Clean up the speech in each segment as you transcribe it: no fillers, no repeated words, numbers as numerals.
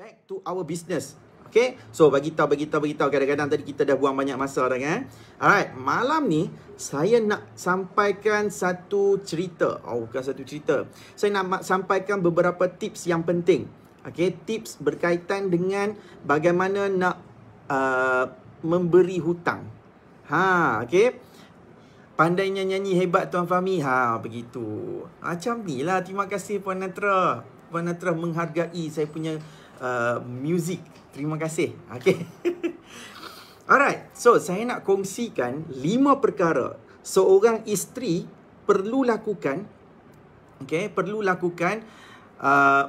back to our business. Okay, so bagi tahu. Kadang-kadang tadi kita dah buang banyak masa dah kan. Alright, malam ni saya nak sampaikan satu cerita. Bukan satu cerita. Saya nak sampaikan beberapa tips yang penting. Okay, tips berkaitan dengan bagaimana nak memberi hutang. Okay. Pandainya nyanyi hebat Tuan Fahmi. Begitu. Macam ni lah. Terima kasih Puan Natra. Puan Natra menghargai saya punya music. Terima kasih. Okay. Alright. So, saya nak kongsikan 5 perkara seorang isteri perlu lakukan. Okay. Perlu lakukan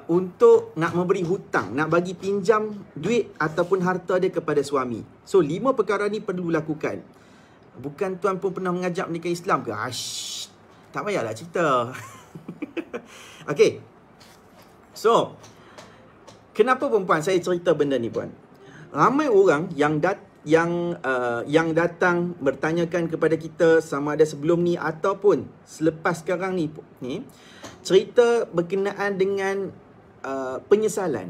untuk nak memberi hutang. Nak bagi pinjam duit ataupun harta dia kepada suami. So, 5 perkara ni perlu lakukan. Bukan tuan pun pernah mengajar menikah Islam ke? Tak payahlah cerita. Okay. So, kenapa perempuan saya cerita benda ni puan? Ramai orang yang datang bertanyakan kepada kita sama ada sebelum ni ataupun selepas sekarang ni cerita berkenaan dengan penyesalan.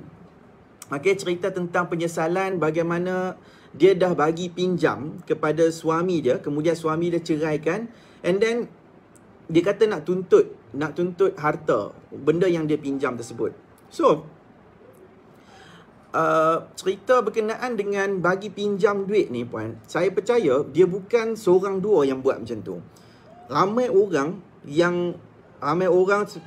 Okay, cerita tentang penyesalan bagaimana dia dah bagi pinjam kepada suami dia, kemudian suami dia ceraikan, and then dia kata nak tuntut harta benda yang dia pinjam tersebut. So, cerita berkenaan dengan bagi pinjam duit ni puan, saya percaya dia bukan seorang dua yang buat macam tu. Ramai orang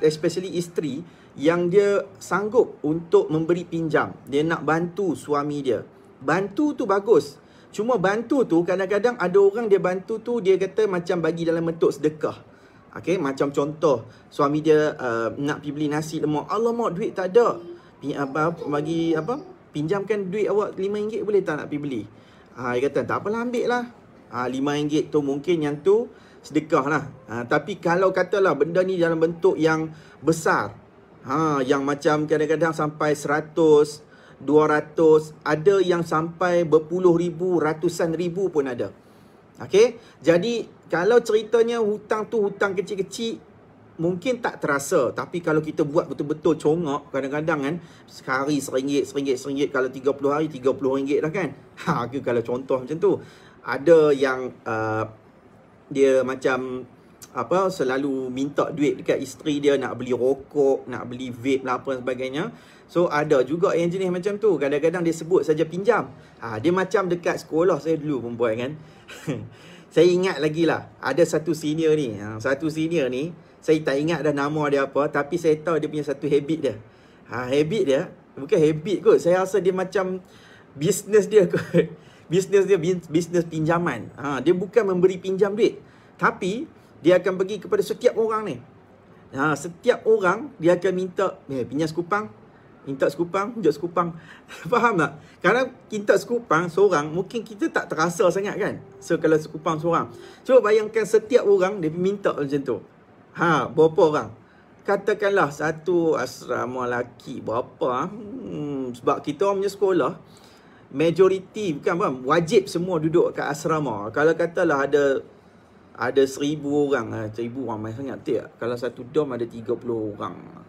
especially isteri yang dia sanggup untuk memberi pinjam. Dia nak bantu suami dia. Bantu tu bagus. Cuma bantu tu kadang-kadang ada orang dia bantu tu dia kata macam bagi dalam bentuk sedekah. Okay, macam contoh suami dia nak pergi beli nasi lemak. Alamak, duit tak ada. Pinjamkan duit awak RM5 boleh tak nak pergi beli? Dia kata tak apalah, ambil lah. RM5 tu mungkin yang tu sedekah lah. Tapi kalau katalah benda ni dalam bentuk yang besar, yang macam kadang-kadang sampai 100, 200, ada yang sampai berpuluh ribu, ratusan ribu pun ada. Okay, jadi kalau ceritanya hutang tu hutang kecil-kecil, mungkin tak terasa. Tapi kalau kita buat betul-betul congak, kadang-kadang kan, sehari RM1, kalau 30 hari RM30 dah kan. Kalau contoh macam tu. Ada yang dia macam selalu minta duit dekat isteri dia, nak beli rokok, nak beli vape lah apa sebagainya. So ada juga yang jenis macam tu. Kadang-kadang dia sebut saja pinjam. Dia macam dekat sekolah saya dulu perempuan kan. Saya ingat lagi lah, ada satu senior ni. Satu senior ni, saya tak ingat dah nama dia apa, tapi saya tahu dia punya satu habit dia. Habit dia, bukan habit kot. Saya rasa dia macam bisnes dia kot. Bisnes pinjaman. Dia bukan memberi pinjam duit, tapi dia akan pergi kepada setiap orang ni. Setiap orang dia akan minta, pinjam sekupang. Minta sekupang, tunjuk sekupang. Faham tak? Kalau minta sekupang seorang, mungkin kita tak terasa sangat kan. So kalau sekupang seorang, cuba bayangkan setiap orang dia minta macam tu. Berapa orang? Katakanlah satu asrama lelaki berapa? Sebab kita orang punya sekolah majoriti, bukan bang, wajib semua duduk kat asrama. Kalau katalah ada 1000 orang, 1000 ramai sangat tak? Kalau satu dom ada 30 orang.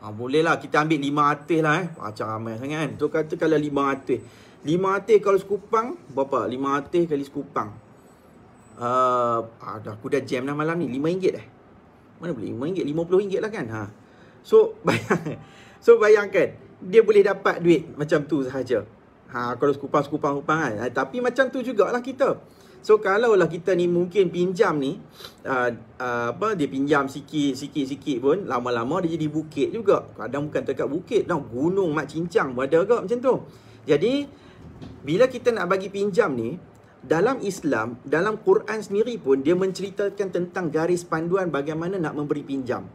Boleh lah kita ambil 500 lah macam ramai sangat kan. So kata kalau 500 kalau sekupang berapa? 500 kali sekupang, aku dah jam dah malam ni. RM5 dah. Mana boleh RM5? RM50 lah kan. So bayangkan dia boleh dapat duit macam tu sahaja. Kalau sekupang kan. Tapi macam tu jugalah kita. So kalaulah kita ni mungkin pinjam ni dia pinjam sikit pun, lama-lama dia jadi bukit juga. Kadang bukan dekat bukit dah, gunung mak cincang pun ada agak macam tu. Jadi bila kita nak bagi pinjam ni, dalam Islam, dalam Quran sendiri pun dia menceritakan tentang garis panduan bagaimana nak memberi pinjam.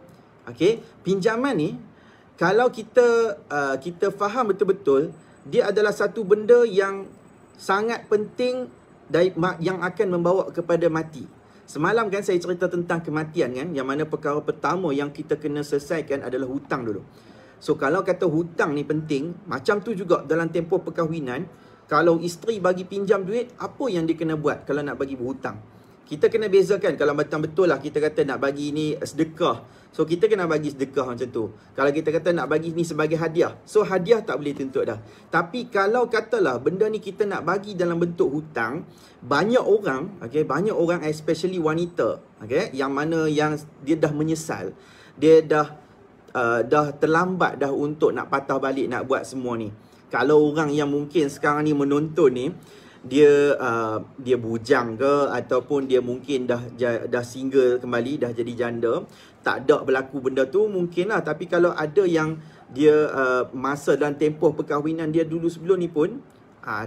Okay, pinjaman ni kalau kita faham betul-betul, dia adalah satu benda yang sangat penting yang akan membawa kepada mati. Semalam kan saya cerita tentang kematian kan, yang mana perkara pertama yang kita kena selesaikan adalah hutang dulu. So kalau kata hutang ni penting, macam tu juga dalam tempoh perkahwinan. Kalau isteri bagi pinjam duit, apa yang dia kena buat kalau nak bagi berhutang? Kita kena bezakan. Kalau betul lah kita kata nak bagi ni sedekah, so kita kena bagi sedekah macam tu. Kalau kita kata nak bagi ni sebagai hadiah, so hadiah tak boleh tuntut dah. Tapi kalau katalah benda ni kita nak bagi dalam bentuk hutang, banyak orang, okay, banyak orang especially wanita, okay, yang mana yang dia dah menyesal, dia dah terlambat dah untuk nak patah balik nak buat semua ni. Kalau orang yang mungkin sekarang ni menonton ni, dia bujang ke, ataupun dia mungkin dah single kembali, dah jadi janda, tak ada berlaku benda tu, mungkin lah. Tapi kalau ada yang dia masa dalam tempoh perkahwinan dia dulu sebelum ni pun,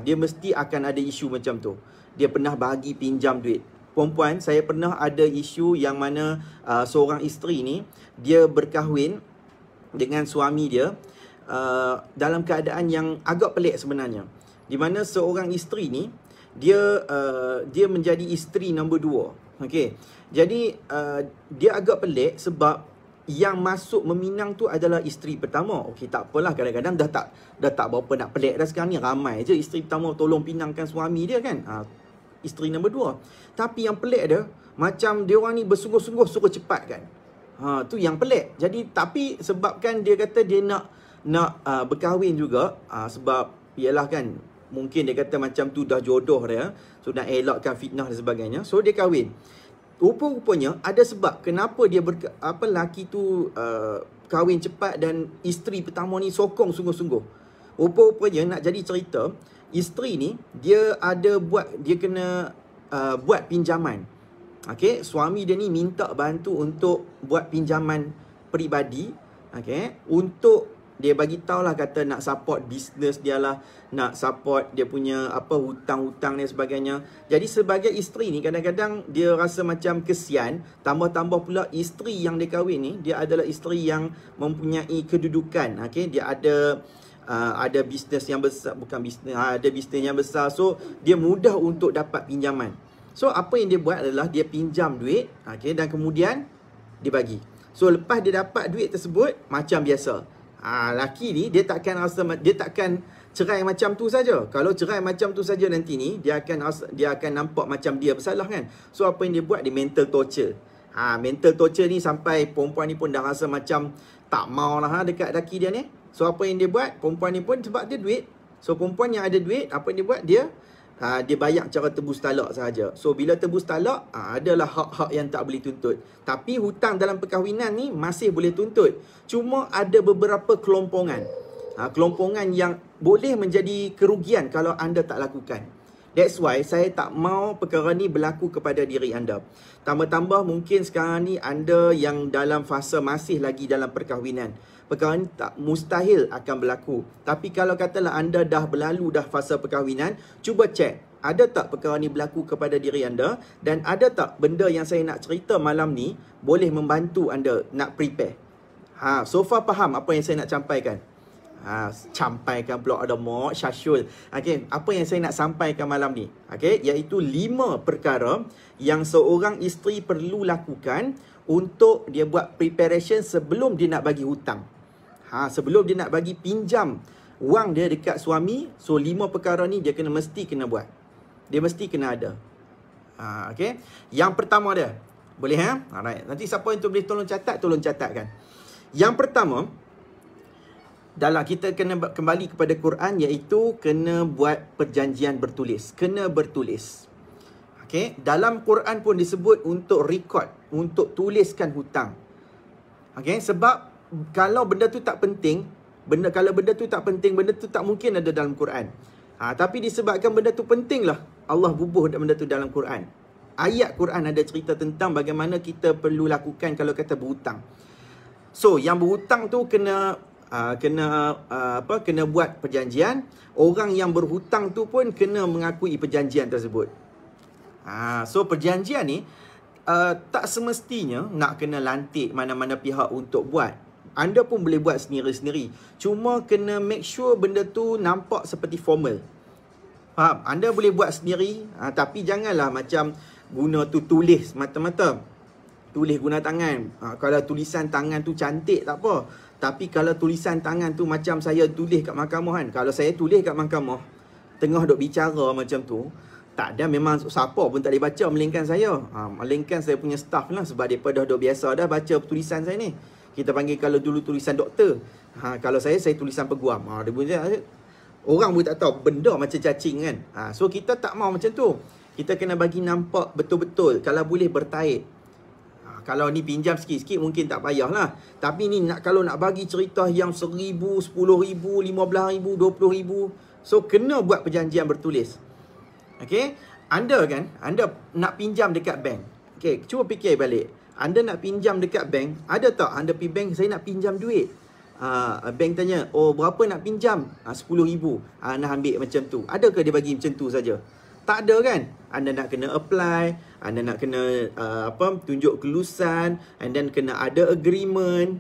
dia mesti akan ada isu macam tu. Dia pernah bagi pinjam duit. Perempuan, saya pernah ada isu yang mana seorang isteri ni, dia berkahwin dengan suami dia dalam keadaan yang agak pelik sebenarnya. Di mana seorang isteri ni, dia menjadi isteri nombor 2. Okey. Jadi dia agak pelik sebab yang masuk meminang tu adalah isteri pertama. Okey, tak apalah, kadang-kadang dah tak berapa nak pelik dah sekarang ni. Ramai je isteri pertama tolong pinangkan suami dia kan. Isteri nombor 2. Tapi yang pelik dia, macam dia orang ni bersungguh-sungguh suruh cepat kan. Tu yang pelik. Jadi tapi sebabkan dia kata dia nak berkahwin juga, sebab ialah kan, mungkin dia kata macam tu dah jodoh dia, so nak elakkan fitnah dan sebagainya, so dia kahwin. Rupa-rupanya ada sebab kenapa dia lelaki tu kahwin cepat dan isteri pertama ni sokong sungguh-sungguh. Rupa-rupanya nak jadi cerita, isteri ni dia kena buat pinjaman. Okey, suami dia ni minta bantu untuk buat pinjaman peribadi, okey, untuk dia bagi tahulah, kata nak support bisnes dia lah, nak support dia punya hutang-hutang dan sebagainya. Jadi sebagai isteri ni kadang-kadang dia rasa macam kesian, tambah-tambah pula isteri yang dia kahwin ni, dia adalah isteri yang mempunyai kedudukan, okey, dia ada bisnes yang besar, bukan bisnes, ada bisnes yang besar, so dia mudah untuk dapat pinjaman. So apa yang dia buat adalah dia pinjam duit, okey, dan kemudian dia bagi. So lepas dia dapat duit tersebut, macam biasa, laki ni dia takkan cerai macam tu saja. Kalau cerai macam tu saja nanti ni dia akan nampak macam dia bersalah kan. So apa yang dia buat, dia mental torture. Mental torture ni sampai perempuan ni pun dah rasa macam tak mau lah dekat laki dia ni. So apa yang dia buat, perempuan ni pun sebab dia duit. So perempuan yang ada duit, apa yang dia buat, dia bayar cara tebus talak sahaja. So bila tebus talak, adalah hak-hak yang tak boleh tuntut. Tapi hutang dalam perkahwinan ni masih boleh tuntut. Cuma ada beberapa kelompongan. Kelompongan yang boleh menjadi kerugian kalau anda tak lakukan. That's why saya tak mau perkara ni berlaku kepada diri anda. Tambah-tambah mungkin sekarang ni anda yang dalam fasa masih lagi dalam perkahwinan, perkara ni tak mustahil akan berlaku. Tapi kalau katalah anda dah berlalu dah fasa perkahwinan, cuba cek, ada tak perkara ni berlaku kepada diri anda, dan ada tak benda yang saya nak cerita malam ni boleh membantu anda nak prepare. So far faham apa yang saya nak sampaikan? Sampaikan pula ada Mok Syashul. Okey, apa yang saya nak sampaikan malam ni? Okey, iaitu 5 perkara yang seorang isteri perlu lakukan untuk dia buat preparation sebelum dia nak bagi hutang. Sebelum dia nak bagi pinjam wang dia dekat suami. So 5 perkara ni dia mesti kena buat. Dia mesti kena ada. Okey. Yang pertama dia, boleh alright. Nanti siapa yang tu boleh tolong catatkan. Yang pertama, dalam kita kena kembali kepada Quran, iaitu kena buat perjanjian bertulis. Kena bertulis. Okey, dalam Quran pun disebut untuk record, untuk tuliskan hutang. Okey, sebab kalau benda tu tak penting, benda tu tak mungkin ada dalam Quran. Tapi disebabkan benda tu penting lah, Allah bubuh benda tu dalam Quran. Ayat Quran ada cerita tentang bagaimana kita perlu lakukan kalau kata berhutang. So, yang berhutang tu kena buat perjanjian. Orang yang berhutang tu pun kena mengakui perjanjian tersebut. So perjanjian ni tak semestinya nak kena lantik mana-mana pihak untuk buat. Anda pun boleh buat sendiri-sendiri. Cuma kena make sure benda tu nampak seperti formal. Faham? Anda boleh buat sendiri, tapi janganlah macam guna tu tulis mata-mata. Tulis guna tangan. Kalau tulisan tangan tu cantik tak apa. Tapi kalau tulisan tangan tu macam saya tulis kat mahkamah kan. Kalau saya tulis kat mahkamah, tengah duk bicara macam tu, Tak ada, memang siapa pun tak boleh baca melainkan saya. Melainkan saya punya staff lah, sebab mereka dah biasa dah baca tulisan saya ni. Kita panggil kalau dulu tulisan doktor. Kalau saya tulisan peguam. Dia punya, orang pun tak tahu benda macam cacing kan. So kita tak mau macam tu. Kita kena bagi nampak betul-betul. Kalau boleh bertaik. Kalau ni pinjam sikit-sikit mungkin tak payah lah. Tapi ni kalau nak bagi cerita yang 1,000, 10,000, 15,000, 20,000. So kena buat perjanjian bertulis. Okay, anda nak pinjam dekat bank. Okay, cuba fikir balik. Anda nak pinjam dekat bank, ada tak anda pergi bank, saya nak pinjam duit. Bank tanya, oh berapa nak pinjam? 10,000. Nak ambil macam tu. Adakah dia bagi macam tu saja? Tak ada kan? Anda nak kena apply, anda nak kena tunjuk kelulusan, and then kena ada agreement.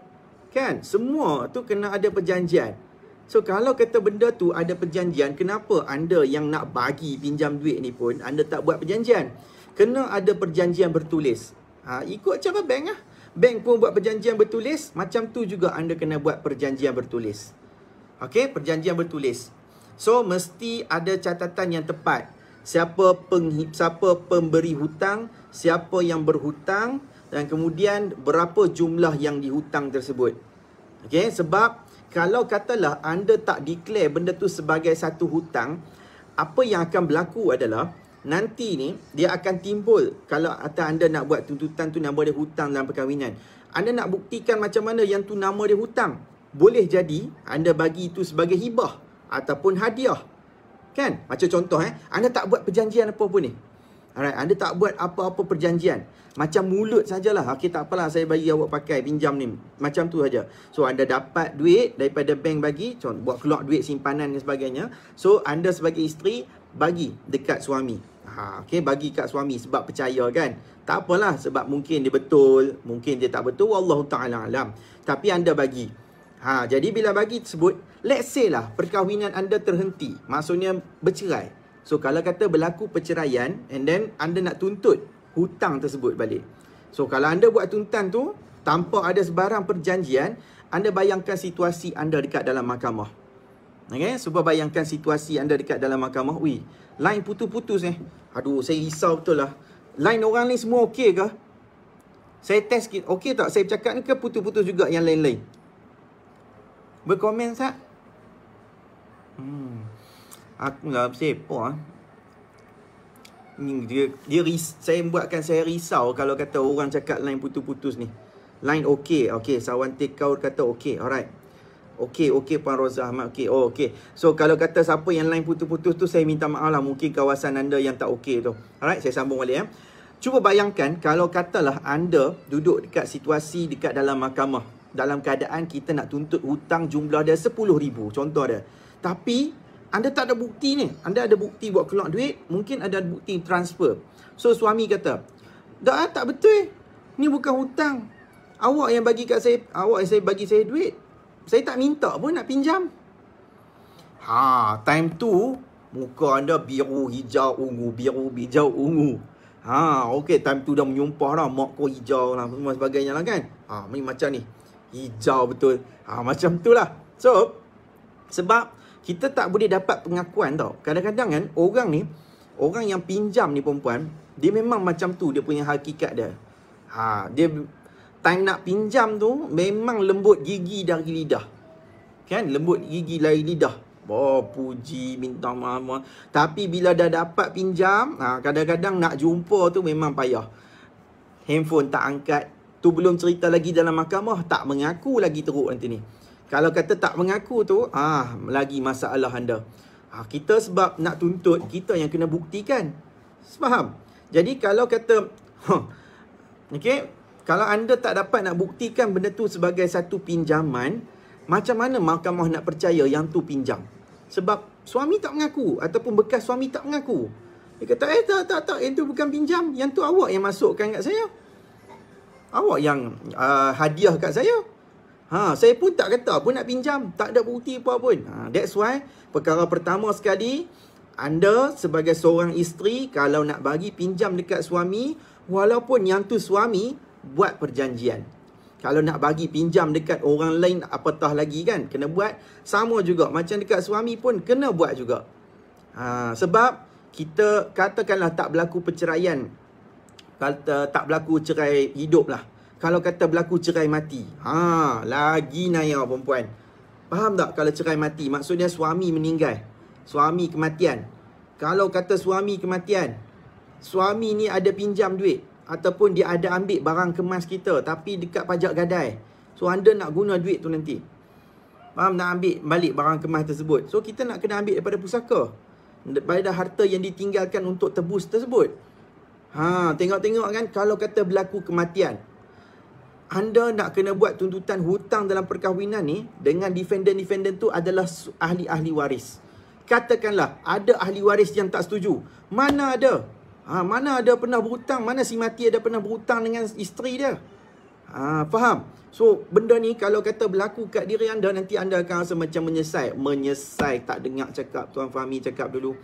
Kan? Semua tu kena ada perjanjian. So kalau kata benda tu ada perjanjian, kenapa anda yang nak bagi pinjam duit ni pun anda tak buat perjanjian? Kena ada perjanjian bertulis. Ikut cara bank lah. Bank pun buat perjanjian bertulis, macam tu juga anda kena buat perjanjian bertulis. Okey, perjanjian bertulis. So mesti ada catatan yang tepat. Siapa pemberi hutang, siapa yang berhutang, dan kemudian berapa jumlah yang dihutang tersebut. Okey, sebab kalau katalah anda tak declare benda tu sebagai satu hutang, apa yang akan berlaku adalah nanti ni dia akan timbul. Kalau anda nak buat tuntutan tu nama dia hutang dalam perkahwinan, anda nak buktikan macam mana yang tu nama dia hutang. Boleh jadi anda bagi itu sebagai hibah ataupun hadiah. Kan? Macam contoh anda tak buat perjanjian apa pun ni. Alright, anda tak buat apa-apa perjanjian. Macam mulut sajalah. Okey, tak apalah, saya bagi awak pakai pinjam ni. Macam tu saja. So anda dapat duit daripada bank bagi, buat keluar duit simpanan dan sebagainya. So anda sebagai isteri bagi dekat suami. Okey, bagi kat suami sebab percaya kan. Tak apalah, sebab mungkin dia betul, mungkin dia tak betul, wallahu taala alam. Tapi anda bagi. Jadi bila bagi tersebut, let's say lah perkahwinan anda terhenti. Maksudnya bercerai. So kalau kata berlaku perceraian, and then anda nak tuntut hutang tersebut balik. So kalau anda buat tuntutan tu tanpa ada sebarang perjanjian, anda bayangkan situasi anda dekat dalam mahkamah. Okay, cuba bayangkan situasi anda dekat dalam mahkamah. Line putus-putus Aduh, saya risau betul lah. Line orang ni semua okey ke? Saya test sikit, okey tak saya bercakap ni ke putus-putus juga yang lain-lain? Berkomen tak? Aku lah sepa. Saya buatkan saya risau kalau kata orang cakap line putus-putus ni. Line okey. Okey, Sawan Tekaur kata okey. Alright. Okey Puan Roza Ahmad. Okey. Oh, okey. So kalau kata siapa yang line putus-putus tu, saya minta maaf lah. Mungkin kawasan anda yang tak okey tu. Alright, saya sambung balik Cuba bayangkan kalau katalah anda duduk dekat situasi dekat dalam mahkamah. Dalam keadaan kita nak tuntut hutang jumlah dia 10,000. Contoh dia. Tapi anda tak ada bukti ni. Anda ada bukti buat keluar duit. Mungkin ada bukti transfer. So suami kata, tak betul. Ni bukan hutang. Awak yang bagi kat saya. Awak yang bagi saya duit. Saya tak minta pun nak pinjam. Time tu muka anda biru, hijau, ungu. Biru, hijau, ungu. Okey, time tu dah menyumpah dah. Mak kau hijau lah, semua sebagainya lah kan. Ni macam ni. Hijau betul. Macam tu lah. So, sebab kita tak boleh dapat pengakuan tau. Kadang-kadang kan, orang yang pinjam ni perempuan, dia memang macam tu dia punya hakikat dia. Dia time nak pinjam tu, memang lembut gigi dari lidah. Kan? Lembut gigi dari lidah. Puji, minta maaf. Tapi bila dah dapat pinjam, kadang-kadang nak jumpa tu memang payah. Handphone tak angkat. Tu belum cerita lagi dalam mahkamah, tak mengaku lagi teruk nanti ni. Kalau kata tak mengaku tu, lagi masalah anda. Kita sebab nak tuntut, kita yang kena buktikan. Faham? Jadi kalau kata, okay, kalau anda tak dapat nak buktikan benda tu sebagai satu pinjaman, macam mana mahkamah nak percaya yang tu pinjam? Sebab suami tak mengaku, ataupun bekas suami tak mengaku. Dia kata, tak, itu bukan pinjam. Yang tu awak yang masukkan kat saya. Awak yang hadiah kat saya. Saya pun tak kata pun nak pinjam. Tak ada bukti apa pun. That's why, perkara pertama sekali, anda sebagai seorang isteri, kalau nak bagi pinjam dekat suami, walaupun yang tu suami, buat perjanjian. Kalau nak bagi pinjam dekat orang lain, apatah lagi kan. Kena buat sama juga. Macam dekat suami pun, kena buat juga. Sebab, kita katakanlah tak berlaku perceraian, kata tak berlaku cerai hidup lah. Kalau kata berlaku cerai mati, lagi naya perempuan. Faham tak kalau cerai mati? Maksudnya suami meninggal, suami kematian. Kalau kata suami kematian, suami ni ada pinjam duit ataupun dia ada ambil barang kemas kita tapi dekat pajak gadai. So anda nak guna duit tu nanti. Faham? Nak ambil balik barang kemas tersebut. So kita nak kena ambil daripada pusaka, daripada harta yang ditinggalkan untuk tebus tersebut. Tengok-tengok kan, kalau kata berlaku kematian, anda nak kena buat tuntutan hutang dalam perkahwinan ni dengan defendant tu adalah ahli-ahli waris. Katakanlah ada ahli waris yang tak setuju. Mana ada? Mana ada pernah berhutang? Mana si mati ada pernah berhutang dengan isteri dia? Faham? So benda ni kalau kata berlaku kat diri anda, nanti anda akan rasa macam menyesal. Menyesal tak dengar cakap Tuan Fahmi cakap dulu.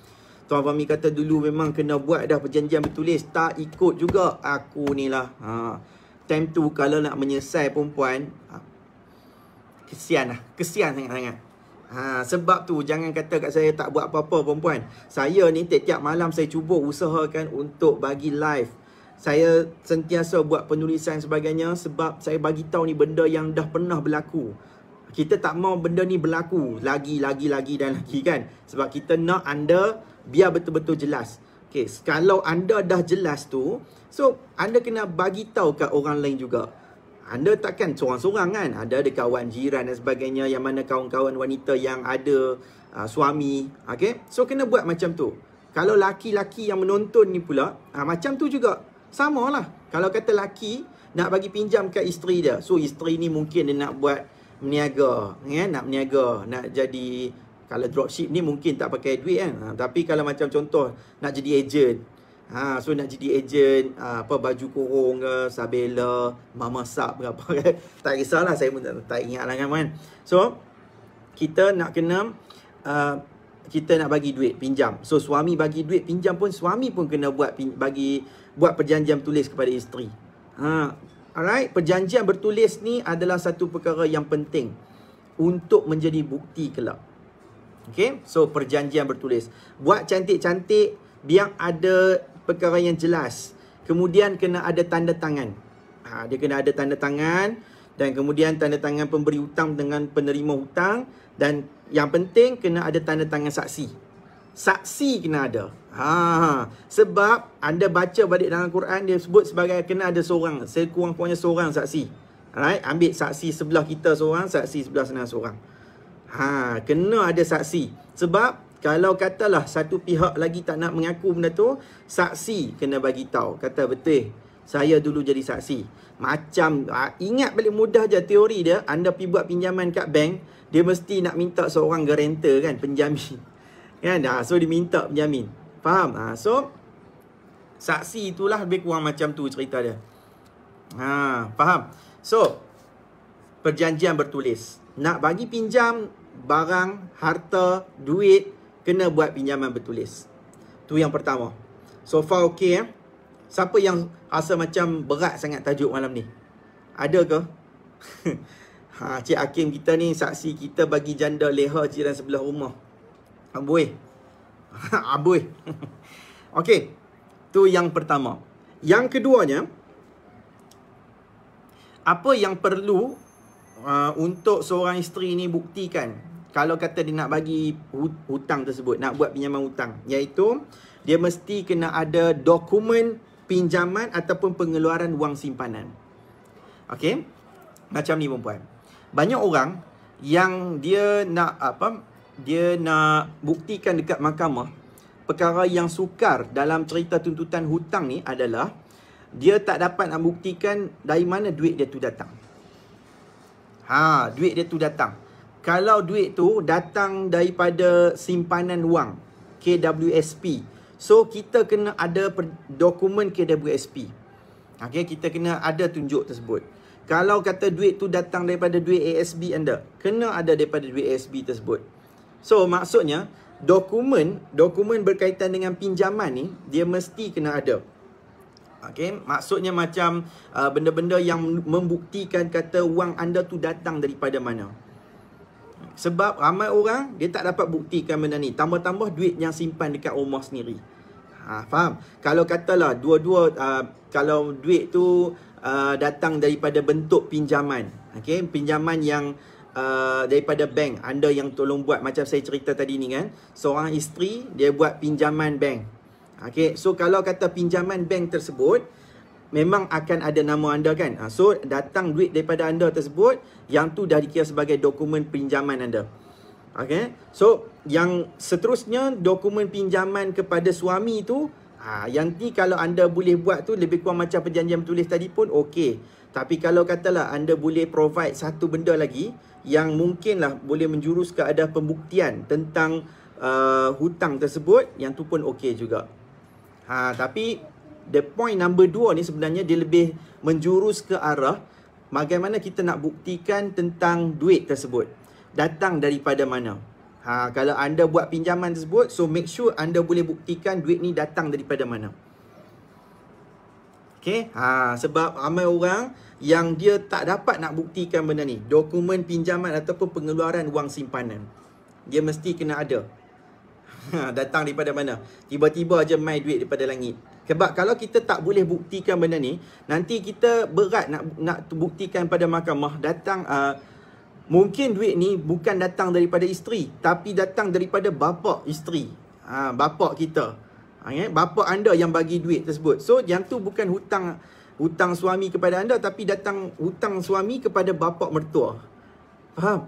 Tuan Fahmi kata dulu memang kena buat dah perjanjian bertulis. Tak ikut juga. Aku ni lah. Time tu kalau nak menyesal perempuan, kesian lah. Kesian sangat-sangat. Sebab tu jangan kata kat saya tak buat apa-apa perempuan. Saya ni tiap-tiap malam saya cuba usahakan untuk bagi live. Saya sentiasa buat penulisan sebagainya sebab saya bagi tahu ni benda yang dah pernah berlaku. Kita tak mau benda ni berlaku lagi dan lagi kan. Sebab kita nak anda biar betul-betul jelas. Okay, kalau anda dah jelas tu, so anda kena bagi tahu kat orang lain juga. Anda takkan seorang-seorang kan. Ada kawan jiran dan sebagainya, yang mana kawan-kawan wanita yang ada suami. Okay, so kena buat macam tu. Kalau laki-laki yang menonton ni pula, macam tu juga. Sama lah. Kalau kata laki nak bagi pinjam kat isteri dia, so isteri ni mungkin dia nak buat meniaga, nak meniaga, nak jadi, kalau dropship ni mungkin tak pakai duit kan. Tapi kalau macam contoh nak jadi ejen, so nak jadi ejen baju kurung ke, Sabela, Mama Sap ke apa kan. Tak kisahlah, saya pun tak ingat lah kan. So kita nak kena kita nak bagi duit pinjam. So suami bagi duit pinjam pun, suami pun kena buat perjanjian bertulis kepada isteri. Alright, perjanjian bertulis ni adalah satu perkara yang penting untuk menjadi bukti kelak. Okay, so perjanjian bertulis. Buat cantik-cantik, biar ada perkara yang jelas. Kemudian kena ada tanda tangan. Dia kena ada tanda tangan. Dan kemudian tanda tangan pemberi hutang dengan penerima hutang. Dan yang penting kena ada tanda tangan saksi. Saksi kena ada. Sebab anda baca balik dalam Quran, dia sebut sebagai kena ada seorang, sekurang-kurangnya seorang saksi. Alright, ambil saksi sebelah kita seorang, saksi sebelah sana seorang. Kena ada saksi. Sebab kalau katalah satu pihak lagi tak nak mengaku benda tu, saksi kena bagi tahu. Kata betul, saya dulu jadi saksi. Macam ingat balik mudah je teori dia. Anda pergi buat pinjaman kat bank, dia mesti nak minta seorang guarantor kan, penjamin. Kan? So dia minta penjamin. Faham? So saksi itulah lebih kurang macam tu cerita dia. Faham? So perjanjian bertulis. Nak bagi pinjam barang, harta, duit, kena buat pinjaman bertulis. Tu yang pertama. So far okey Siapa yang rasa macam berat sangat tajuk malam ni? Ada ke? Cik Hakim kita ni saksi kita bagi janda leha jiran sebelah rumah. Amboi. Amboi. Okey. Tu yang pertama. Yang keduanya, apa yang perlu untuk seorang isteri ni buktikan kalau kata dia nak bagi hutang tersebut, nak buat pinjaman hutang, iaitu dia mesti kena ada dokumen pinjaman ataupun pengeluaran wang simpanan. Okey? Macam ni perempuan. Banyak orang yang dia nak dia nak buktikan dekat mahkamah. Perkara yang sukar dalam cerita tuntutan hutang ni adalah dia tak dapat nak buktikan dari mana duit dia tu datang. Duit dia tu datang. Kalau duit tu datang daripada simpanan wang, KWSP, so kita kena ada dokumen KWSP. Okay, kita kena ada tunjuk tersebut. Kalau kata duit tu datang daripada duit ASB anda, kena ada daripada duit ASB tersebut. So maksudnya dokumen berkaitan dengan pinjaman ni dia mesti kena ada. Okay, maksudnya macam benda-benda yang membuktikan kata wang anda tu datang daripada mana. Sebab ramai orang dia tak dapat buktikan benda ni. Tambah-tambah duit yang simpan dekat rumah sendiri. Faham? Kalau katalah dua-dua kalau duit tu datang daripada bentuk pinjaman, okey, pinjaman yang daripada bank, anda yang tolong buat, macam saya cerita tadi ni kan, seorang isteri dia buat pinjaman bank. Okey, so kalau kata pinjaman bank tersebut memang akan ada nama anda kan. So datang duit daripada anda tersebut, yang tu dah dikira sebagai dokumen pinjaman anda. Okay, so yang seterusnya dokumen pinjaman kepada suami tu, yang ni kalau anda boleh buat tu lebih kurang macam perjanjian tulis tadi pun okey. Tapi kalau katalah anda boleh provide satu benda lagi yang mungkinlah boleh menjurus ke ada pembuktian tentang hutang tersebut, yang tu pun okey juga. Tapi the point number 2 ni sebenarnya dia lebih menjurus ke arah bagaimana kita nak buktikan tentang duit tersebut datang daripada mana. Kalau anda buat pinjaman tersebut, so make sure anda boleh buktikan duit ni datang daripada mana. Okay, sebab ramai orang yang dia tak dapat nak buktikan benda ni, dokumen pinjaman ataupun pengeluaran wang simpanan. Dia mesti kena ada. Datang daripada mana? Tiba-tiba aja mai duit daripada langit. Sebab kalau kita tak boleh buktikan benda ni, nanti kita berat nak buktikan pada mahkamah. Datang mungkin duit ni bukan datang daripada isteri, tapi datang daripada bapa isteri, bapa kita, bapa anda yang bagi duit tersebut. So yang tu bukan hutang suami kepada anda, tapi datang hutang suami kepada bapa mertua. Faham?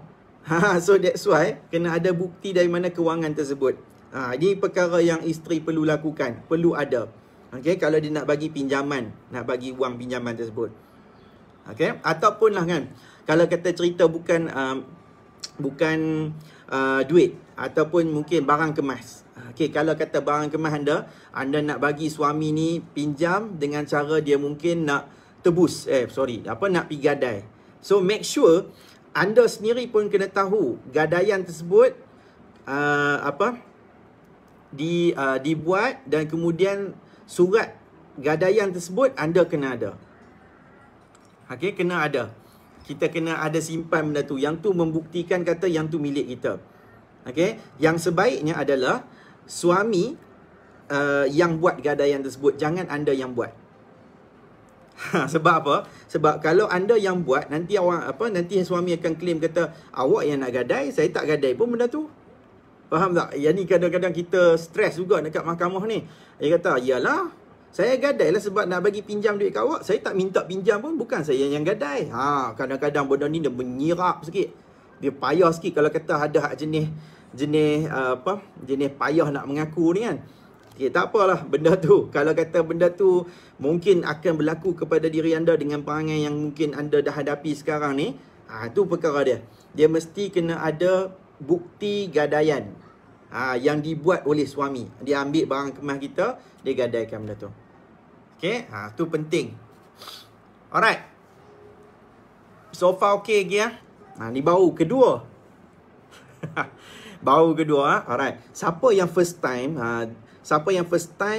So that's why kena ada bukti dari mana kewangan tersebut. Ini perkara yang isteri perlu lakukan, perlu ada. Okay, kalau dia nak bagi pinjaman, nak bagi wang pinjaman tersebut. Okay, ataupun lah kan, kalau kata cerita bukan duit ataupun mungkin barang kemas. Okay, kalau kata barang kemas anda nak bagi suami ni pinjam dengan cara dia mungkin nak tebus, nak pergi gadai. So make sure anda sendiri pun kena tahu gadaian tersebut dibuat, dan kemudian surat gadaian tersebut anda kena ada. Okay, kena ada. Kita kena ada simpan benda tu. Yang tu membuktikan kata yang tu milik kita. Okay, yang sebaiknya adalah suami yang buat gadaian tersebut, jangan anda yang buat. Sebab apa? Sebab kalau anda yang buat, nanti nanti suami akan claim kata awak yang nak gadai, saya tak gadai pun benda tu. Faham tak? Yang ni kadang-kadang kita stres juga dekat mahkamah ni. Dia kata, yalah, saya gadai lah sebab nak bagi pinjam duit kat awak. Saya tak minta pinjam pun, bukan saya yang gadai. Kadang-kadang benda ni dia menyirap sikit. Dia payah sikit kalau kata ada hak jenis payah nak mengaku ni kan. Okay, tak apalah benda tu. Kalau kata benda tu mungkin akan berlaku kepada diri anda dengan perangai yang mungkin anda dah hadapi sekarang ni, tu perkara dia. Dia mesti kena ada bukti gadaian yang dibuat oleh suami. Dia ambil barang kemas kita, dia gadaikan benda tu. Okay, tu penting. Alright, so far okay lagi ya. Ni baru kedua. Baru kedua. Alright, siapa yang first time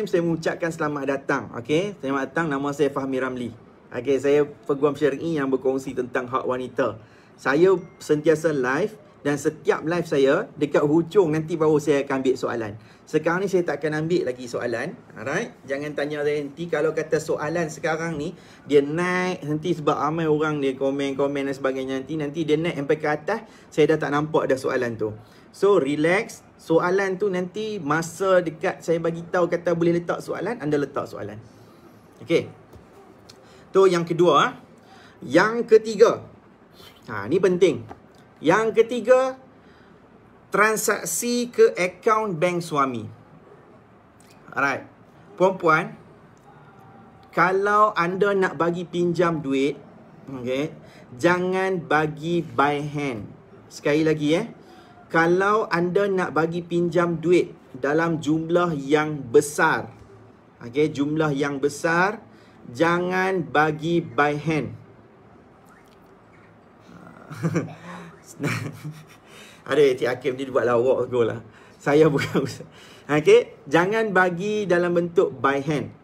saya mengucapkan selamat datang. Okay, selamat datang. Nama saya Fahmi Ramli. Okay, saya peguam syar'i yang berkongsi tentang hak wanita. Saya sentiasa live, dan setiap live saya dekat hujung nanti baru saya akan ambil soalan. Sekarang ni saya tak akan ambil lagi soalan. Alright, jangan tanya saya nanti. Kalau kata soalan sekarang ni dia naik nanti sebab ramai orang dia komen dan sebagainya, nanti dia naik sampai ke atas, saya dah tak nampak dah soalan tu. So relax, soalan tu nanti masa dekat saya bagi tahu kata boleh letak soalan, anda letak soalan. Okey. Tu yang kedua. Yang ketiga. Ni penting. Yang ketiga, transaksi ke akaun bank suami. Alright, puan-puan, kalau anda nak bagi pinjam duit, okay, jangan bagi by hand. Sekali lagi kalau anda nak bagi pinjam duit dalam jumlah yang besar, okay, jumlah yang besar, jangan bagi by hand. Ada Cik Hakim dia buat lawak aku lah. Saya bukan. Okay, jangan bagi dalam bentuk by hand.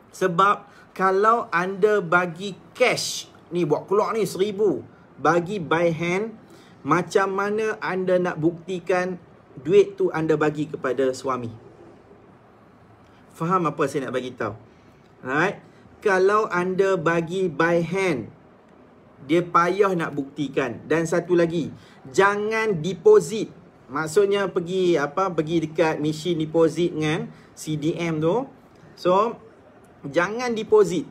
Sebab kalau anda bagi cash, ni buat keluar ni 1,000, bagi by hand, macam mana anda nak buktikan duit tu anda bagi kepada suami? Faham apa saya nak bagi tahu? Alright. Kalau anda bagi by hand, dia payah nak buktikan. Dan satu lagi, jangan deposit. Maksudnya pergi dekat mesin deposit dengan CDM tu. So, jangan deposit.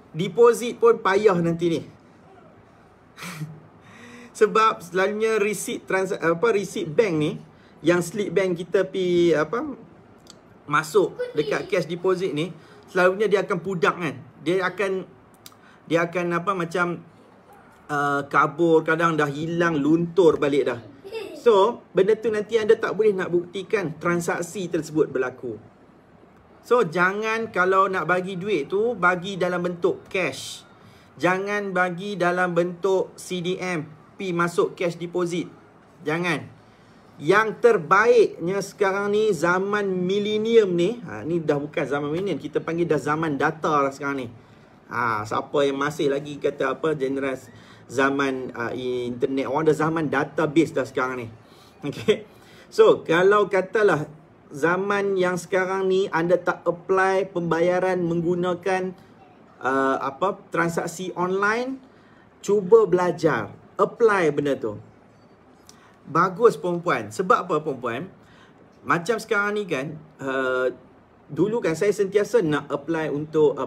Deposit pun payah nanti ni. Sebab selalunya receipt bank ni, yang slip bank kita pi masuk dekat cash deposit ni, selalunya dia akan pudak kan. Dia akan macam kabur, kadang dah hilang, luntur balik dah. So, benda tu nanti anda tak boleh nak buktikan transaksi tersebut berlaku. So, jangan kalau nak bagi duit tu, bagi dalam bentuk cash. Jangan bagi dalam bentuk CDM, pi masuk cash deposit. Jangan. Yang terbaiknya sekarang ni, zaman milenium ni, ni dah bukan zaman milenium, kita panggil dah zaman data lah sekarang ni. Siapa yang masih lagi kata generasi zaman internet, orang dah zaman database dah sekarang ni. Okay. So, kalau katalah zaman yang sekarang ni anda tak apply pembayaran menggunakan transaksi online, cuba belajar, apply benda tu. Bagus perempuan. Sebab apa perempuan? Macam sekarang ni kan, dulu kan saya sentiasa nak apply untuk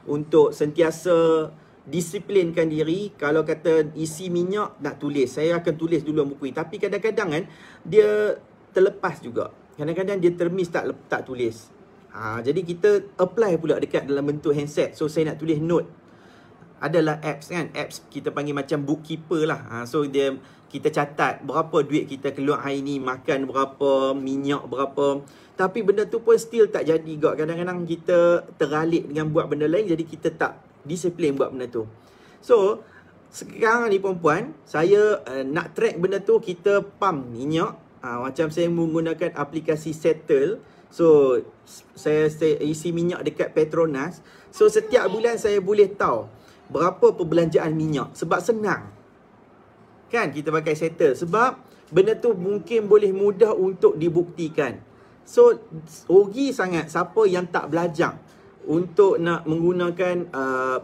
untuk sentiasa disiplinkan diri. Kalau kata isi minyak nak tulis, saya akan tulis dulu buku. Tapi kadang-kadang kan dia terlepas juga. Kadang-kadang dia termiss tak tulis. Jadi kita apply pula dekat dalam bentuk handset. So saya nak tulis note. Adalah apps kan, apps kita panggil macam bookkeeper lah. So kita catat berapa duit kita keluar hari ni, makan berapa, minyak berapa. Tapi benda tu pun still tak jadi juga. Kadang-kadang kita teralik dengan buat benda lain, jadi kita tak disiplin buat benda tu. So sekarang ni perempuan, saya nak track benda tu, kita pump minyak. Macam saya menggunakan aplikasi Settle. So saya isi minyak dekat Petronas. So setiap bulan saya boleh tahu berapa perbelanjaan minyak. Sebab senang kan kita pakai Settle. Sebab benda tu mungkin boleh mudah untuk dibuktikan. So rugi sangat siapa yang tak belajar untuk nak menggunakan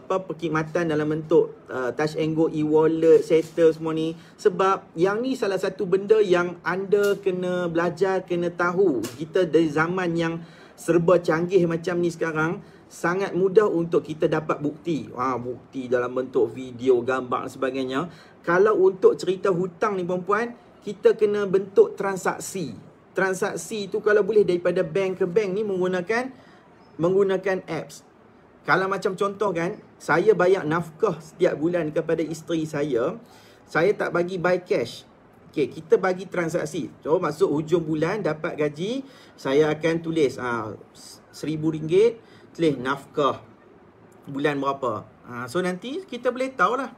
perkhidmatan dalam bentuk Touch and Go, e-wallet, Settle semua ni. Sebab yang ni salah satu benda yang anda kena belajar, kena tahu. Kita dari zaman yang serba canggih macam ni sekarang, sangat mudah untuk kita dapat bukti. Bukti dalam bentuk video, gambar dan sebagainya. Kalau untuk cerita hutang ni perempuan, kita kena bentuk transaksi. Transaksi tu kalau boleh daripada bank ke bank ni menggunakan apps. Kalau macam contoh kan, saya bayar nafkah setiap bulan kepada isteri saya tak bagi by cash. Okay, kita bagi transaksi. So masuk hujung bulan dapat gaji, saya akan tulis RM1,000, tulis nafkah bulan berapa. So nanti kita boleh tahulah.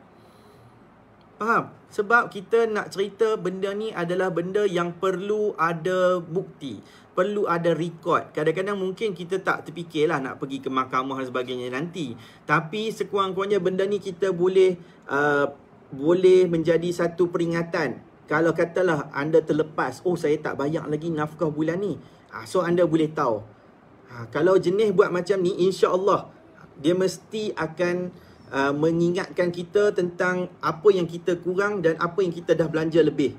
Faham? Sebab kita nak cerita benda ni adalah benda yang perlu ada bukti, perlu ada record. Kadang-kadang mungkin kita tak terfikirlah nak pergi ke mahkamah dan sebagainya nanti. Tapi sekurang-kurangnya benda ni kita boleh menjadi satu peringatan. Kalau katalah anda terlepas, saya tak bayar lagi nafkah bulan ni. So anda boleh tahu. Kalau jenis buat macam ni, insya-Allah dia mesti akan mengingatkan kita tentang apa yang kita kurang dan apa yang kita dah belanja lebih.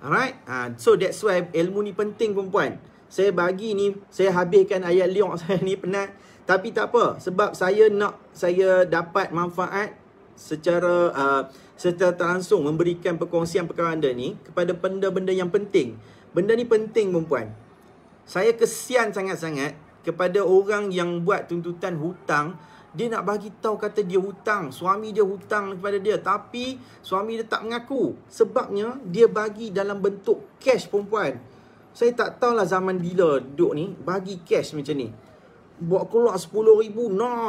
Alright. So that's why ilmu ni penting perempuan. Saya bagi ni, saya habiskan ayat liok saya ni penat. Tapi tak apa, sebab saya dapat manfaat secara langsung memberikan perkongsian perkara anda ni kepada benda-benda yang penting. Benda ni penting perempuan. Saya kesian sangat-sangat kepada orang yang buat tuntutan hutang. Dia nak bagi tahu kata dia hutang, suami dia hutang kepada dia, tapi suami dia tak mengaku. Sebabnya dia bagi dalam bentuk cash perempuan. Saya tak tahulah zaman bila duduk ni bagi cash macam ni. Buat keluar RM10,000,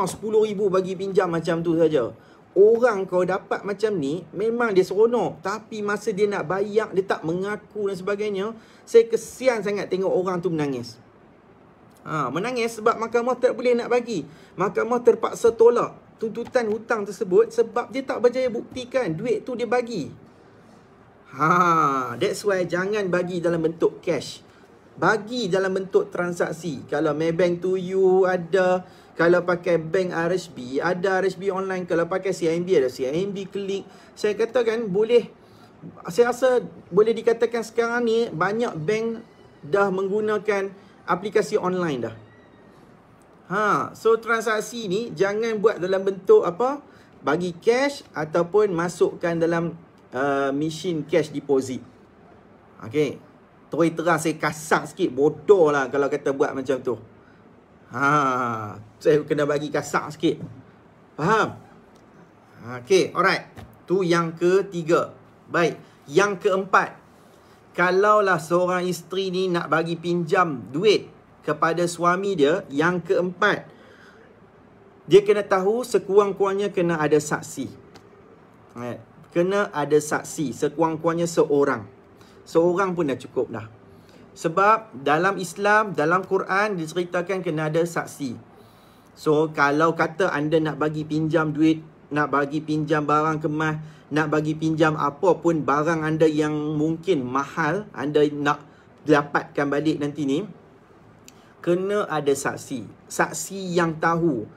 RM10,000 bagi pinjam macam tu saja. Orang kau dapat macam ni memang dia seronok, tapi masa dia nak bayar dia tak mengaku dan sebagainya. Saya kesian sangat tengok orang tu menangis. Menangis sebab mahkamah tak boleh nak bagi. Mahkamah terpaksa tolak tuntutan hutang tersebut sebab dia tak berjaya buktikan duit tu dia bagi. That's why jangan bagi dalam bentuk cash. bagi dalam bentuk transaksi. Kalau Maybank to you ada, kalau pakai bank RSB ada RSB online, kalau pakai CIMB ada CIMB Klik. Saya katakan boleh, saya rasa boleh dikatakan sekarang ni banyak bank dah menggunakan aplikasi online dah. So transaksi ni jangan buat dalam bentuk apa, bagi cash ataupun masukkan dalam machine cash deposit. Okey. Terus terang saya kasar sikit, bodoh lah kalau kata buat macam tu. Saya kena bagi kasar sikit. Faham? Okey, alright. Tu yang ketiga. Baik, yang keempat. Kalaulah seorang isteri ni nak bagi pinjam duit kepada suami dia, yang keempat, dia kena tahu sekurang-kurangnya kena ada saksi. Kena ada saksi, sekurang-kurangnya seorang. Seorang pun dah cukup dah. Sebab dalam Islam, dalam Quran diceritakan kena ada saksi. So kalau kata anda nak bagi pinjam duit, nak bagi pinjam barang kemas, nak bagi pinjam apa pun barang anda yang mungkin mahal, anda nak dapatkan balik nanti ni, kena ada saksi. Saksi yang tahu.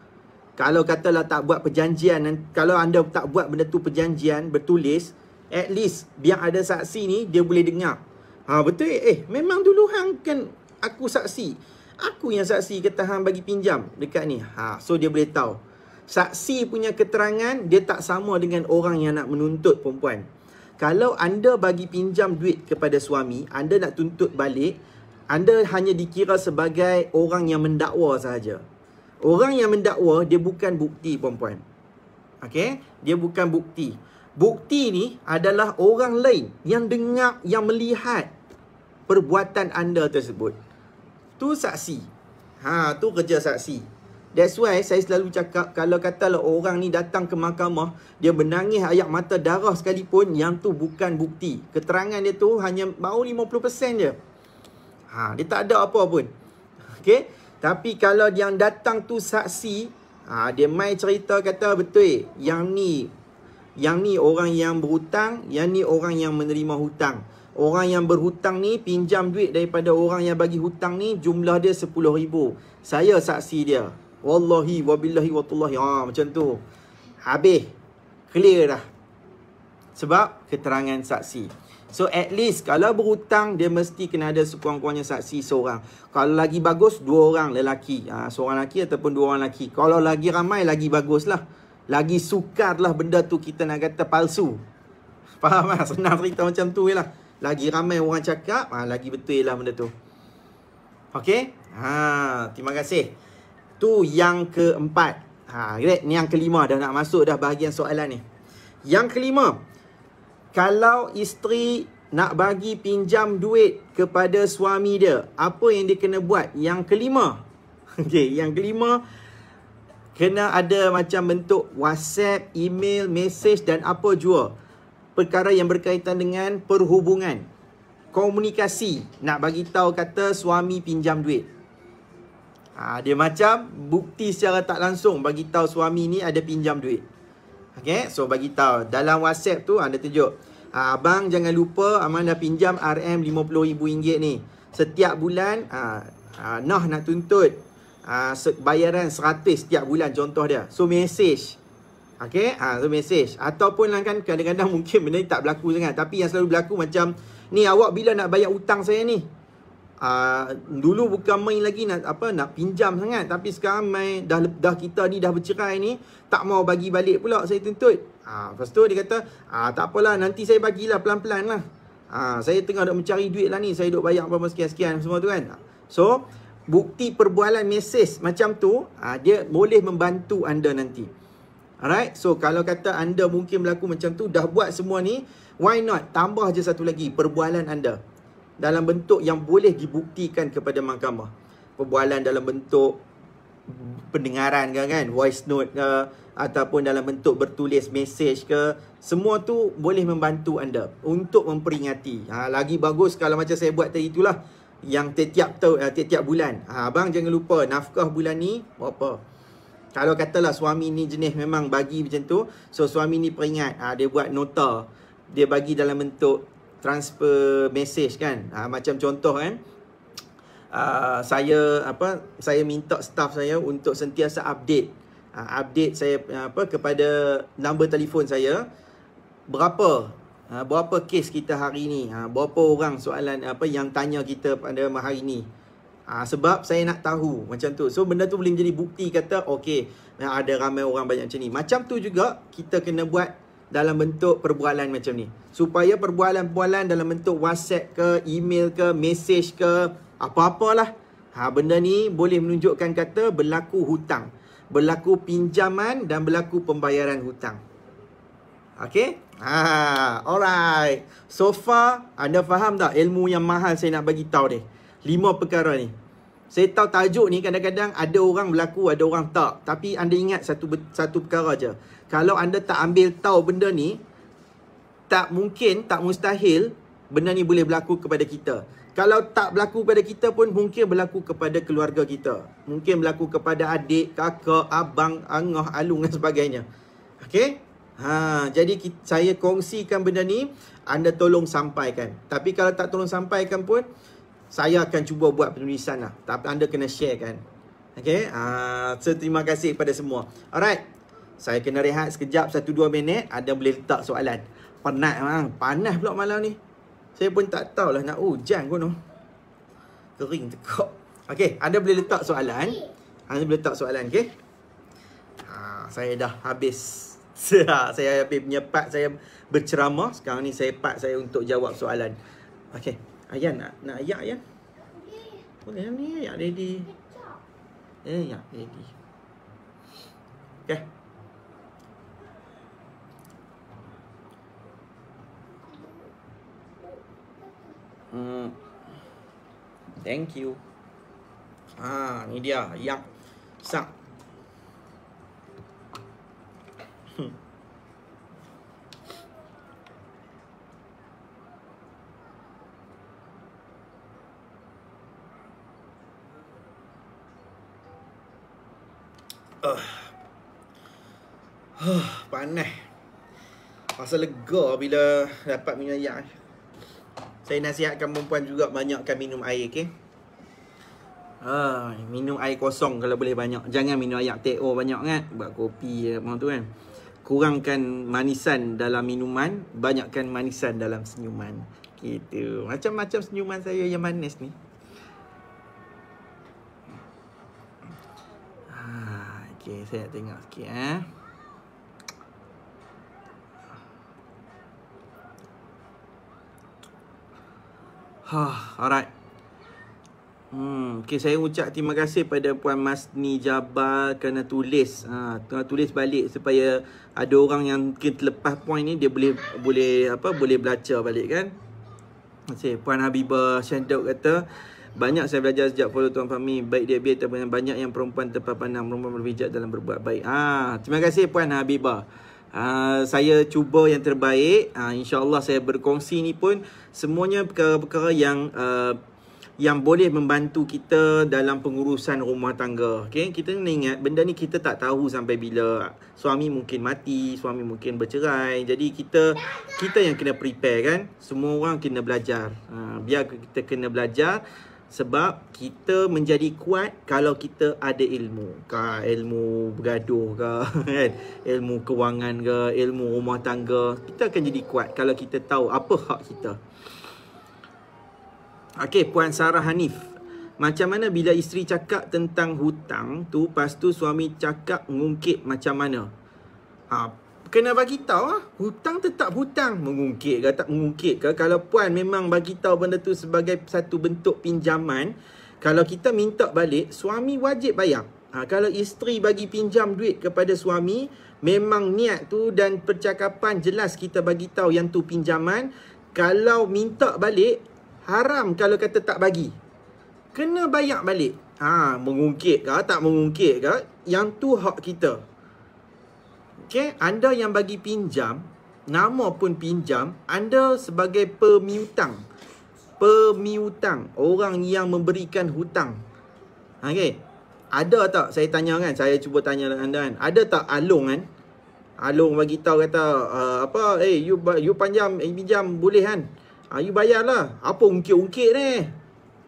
Kalau katalah tak buat perjanjian, kalau anda tak buat benda tu perjanjian bertulis, at least biar ada saksi ni, dia boleh dengar. Betul, memang dulu hang kan aku saksi. Aku yang saksi kata hang bagi pinjam dekat ni. So dia boleh tahu. Saksi punya keterangan dia tak sama dengan orang yang nak menuntut perempuan. Kalau anda bagi pinjam duit kepada suami, anda nak tuntut balik, anda hanya dikira sebagai orang yang mendakwa sahaja. Orang yang mendakwa, dia bukan bukti, perempuan. Okey? Dia bukan bukti. Bukti ni adalah orang lain yang dengar, yang melihat perbuatan anda tersebut. Tu saksi. Tu kerja saksi. That's why saya selalu cakap, kalau katalah orang ni datang ke mahkamah, dia menangis air mata darah sekalipun, yang tu bukan bukti. Keterangan dia tu hanya baru 50% je. Dia tak ada apa pun. Okey? Tapi kalau yang datang tu saksi, dia mai cerita kata betul, yang ni orang yang berhutang, yang ni orang yang menerima hutang. Orang yang berhutang ni pinjam duit daripada orang yang bagi hutang ni, jumlah dia 10,000. Saya saksi dia. Wallahi wabillahi watallahi. Macam tu. Habis. Clear dah. Sebab keterangan saksi. So at least kalau berhutang, dia mesti kena ada sekurang-kurangnya saksi seorang. Kalau lagi bagus, 2 orang lelaki. Seorang lelaki ataupun 2 orang lelaki. Kalau lagi ramai, lagi bagus lah. Lagi sukar lah benda tu kita nak kata palsu. Faham lah? Senang cerita macam tu je lah. Lagi ramai orang cakap, lagi betul lah benda tu. Okey? Terima kasih. Tu yang keempat. Ni yang kelima, dah nak masuk dah bahagian soalan ni. Yang kelima, kalau isteri nak bagi pinjam duit kepada suami dia, apa yang dia kena buat? Yang kelima. Okey, yang kelima, kena ada macam bentuk WhatsApp, email, message dan apa jua. Perkara yang berkaitan dengan perhubungan. Komunikasi. Nak bagi tahu kata suami pinjam duit. Dia macam bukti secara tak langsung bagi tahu suami ni ada pinjam duit. Okay, so bagi tahu dalam WhatsApp tu anda tunjuk, abang jangan lupa abang dah pinjam RM50,000 ni. Setiap bulan Nah nak tuntut bayaran 100 setiap bulan, contoh dia. So message. Okay, so message. Ataupun lah kan kadang-kadang mungkin benda ni tak berlaku sangat, tapi yang selalu berlaku macam ni, awak bila nak bayar hutang saya ni? Dulu bukan main lagi nak pinjam sangat, tapi sekarang main dah kita ni dah bercerai ni, tak mau bagi balik pula saya tuntut. Lepas tu dia kata, tak apalah, nanti saya bagilah pelan-pelan lah. Saya tengah duk mencari duit lah ni, saya duk bayar apa sekian-sekian semua tu kan. So bukti perbualan mesej macam tu, dia boleh membantu anda nanti. Alright, so kalau kata anda mungkin berlaku macam tu, dah buat semua ni, why not tambah je satu lagi perbualan anda dalam bentuk yang boleh dibuktikan kepada mahkamah. Perbualan dalam bentuk pendengaran ke kan, voice note ke, ataupun dalam bentuk bertulis mesej ke, semua tu boleh membantu anda untuk memperingati. Lagi bagus kalau macam saya buat tadi itulah, yang tiap-tiap bulan, abang jangan lupa nafkah bulan ni berapa. Kalau katalah suami ni jenis memang bagi macam tu, so suami ni peringat, dia buat nota, dia bagi dalam bentuk transfer message kan. Macam contoh kan, saya minta staff saya untuk sentiasa update saya kepada nombor telefon saya, berapa kes kita hari ni, berapa orang soalan yang tanya kita pada hari ni. Sebab saya nak tahu macam tu. So benda tu boleh menjadi bukti kata okey, ada ramai orang banyak macam ni. Macam tu juga kita kena buat dalam bentuk perbualan macam ni, supaya perbualan-perbualan dalam bentuk WhatsApp ke, email ke, message ke, apa-apalah, benda ni boleh menunjukkan kata berlaku hutang, berlaku pinjaman dan berlaku pembayaran hutang. Okay? Alright. So far, anda faham tak ilmu yang mahal saya nak bagi tahu ni? 5 perkara ni. Saya tahu tajuk ni kadang-kadang ada orang berlaku, ada orang tak. Tapi anda ingat satu perkara je. Kalau anda tak ambil tahu benda ni, tak mungkin, tak mustahil benda ni boleh berlaku kepada kita. Kalau tak berlaku kepada kita pun mungkin berlaku kepada keluarga kita. Mungkin berlaku kepada adik, kakak, abang, angah, alung dan sebagainya. Okay? Jadi saya kongsikan benda ni, anda tolong sampaikan. Tapi kalau tak tolong sampaikan pun, saya akan cuba buat penulisan lah. Tapi anda kena share kan. Okay? So terima kasih kepada semua. Alright. Saya kena rehat sekejap 1-2 minit. Anda boleh letak soalan. Penat bang. Panas pula malam ni. Saya pun tak tahulah nak hujan kono. Kering tekak. Okay. Anda boleh letak soalan. Anda boleh letak soalan. Okay. Saya dah habis. Saya habis punya part saya berceramah. Sekarang ni saya part saya untuk jawab soalan. Okay. Ayan nak ayak Ayan? Boleh ni ayak ready. Ayak ready. Okay. Thank you. Ni dia ayak sak. Panas. Rasa lega bila dapat minum air. Saya nasihatkan perempuan juga banyakkan minum air, okey? Minum air kosong kalau boleh banyak. Jangan minum air TO banyak kan. Buat kopi apa tu kan. Kurangkan manisan dalam minuman, banyakkan manisan dalam senyuman. Gitu. Macam-macam senyuman saya yang manis ni. Okey, saya nak tengok sikit alright. Okay, saya ucap terima kasih pada Puan Masni Jabal kerana tulis. Tulis balik supaya ada orang yang mungkin terlepas poin ni dia boleh baca balik kan. Terima kasih. Puan Habibah Syandok kata, banyak saya belajar sejak follow Tuan Fahmi, baik dia biar ataupun banyak yang perempuan tepat pandang, perempuan berbijak dalam berbuat baik. Terima kasih Puan Habibah. Saya cuba yang terbaik. InsyaAllah saya berkongsi ni pun semuanya perkara-perkara yang boleh membantu kita dalam pengurusan rumah tangga. Okay? Kita kena ingat benda ni kita tak tahu sampai bila. Suami mungkin mati, suami mungkin bercerai. Jadi kita yang kena prepare kan. Semua orang kena belajar. Biar kita kena belajar. Sebab kita menjadi kuat kalau kita ada ilmu. Ilmu bergaduh ke, kan? Ilmu kewangan ke, ilmu rumah tangga. Kita akan jadi kuat kalau kita tahu apa hak kita. Okey, Puan Sarah Hanif. Macam mana bila isteri cakap tentang hutang tu, lepas tu suami cakap ngungkit macam mana? Kena bagi tahu hutang tetap hutang. Mengungkit ke tak mengungkit ke. Kalau puan memang bagi tahu benda tu sebagai satu bentuk pinjaman, kalau kita minta balik, suami wajib bayar. Kalau isteri bagi pinjam duit kepada suami, memang niat tu dan percakapan jelas kita bagi tahu yang tu pinjaman. Kalau minta balik, haram kalau kata tak bagi. Kena bayar balik. Mengungkit ke tak mengungkit ke, yang tu hak kita. Okay, anda yang bagi pinjam, nama pun pinjam, anda sebagai pemiutang. Pemiutang, orang yang memberikan hutang. Okay, ada tak, saya tanya kan, saya cuba tanya anda kan, ada tak alung kan? Alung bagi tahu kata, you pinjam boleh kan? You bayarlah. Apa ungkit-ungkit ni?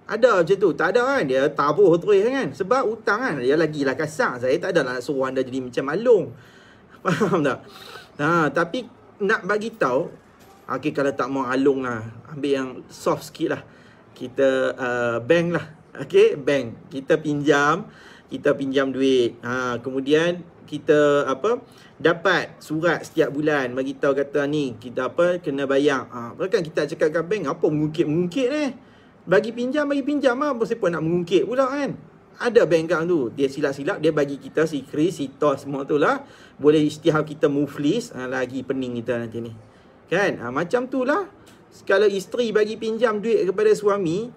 Ada macam tu. Tak ada kan, dia tabuh terus kan. Sebab hutang kan, dia lagilah kasar. Saya tak ada nak suruh anda jadi macam Along. Faham tak? Tapi nak bagi tahu, okey, kalau tak mau Along lah, ambil yang soft sikit lah. Kita bank lah. Okey, bank. Kita pinjam duit. Kemudian kita dapat surat setiap bulan bagi tahu kata ni kita kena bayar. Kan kita cakap kat bank, apa mengungkit ni? Bagi pinjam lah. Siapa nak mengungkit pula kan? Ada bank account tu. Dia silap-silap, dia bagi kita si kris, si tos semua tu lah. Boleh isytihar kita muflis. Lagi pening kita nanti ni. Kan? Macam tu lah. Kalau isteri bagi pinjam duit kepada suami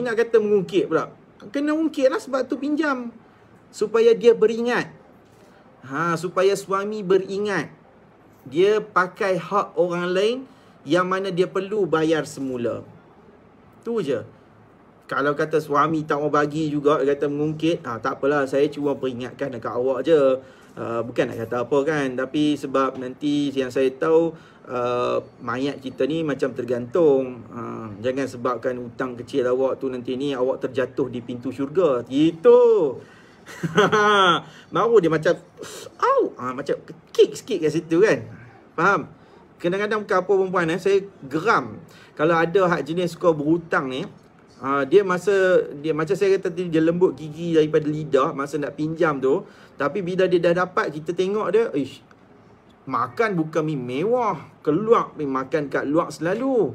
nak kata mengungkit pula. Kena ungkit lah, sebab tu pinjam. Supaya dia beringat. Supaya suami beringat. Dia pakai hak orang lain yang mana dia perlu bayar semula. Tu je. Kalau kata suami tak mau bagi juga, kata mengungkit, tak apalah, saya cuma peringatkan dekat awak je. Bukan nak kata apa kan, tapi sebab nanti yang saya tahu, mayat kita ni macam tergantung. Jangan sebabkan hutang kecil awak tu nanti ni awak terjatuh di pintu syurga. Gitu. Baru dia macam macam kick sikit kat situ kan. Faham? Kadang-kadang bukan apa perempuan saya geram kalau ada hak jenis suka berhutang ni. Dia macam saya kata tadi, dia lembut gigi daripada lidah masa nak pinjam tu. Tapi bila dia dah dapat, kita tengok dia, makan bukan mi mewah, keluar makan kat luar selalu,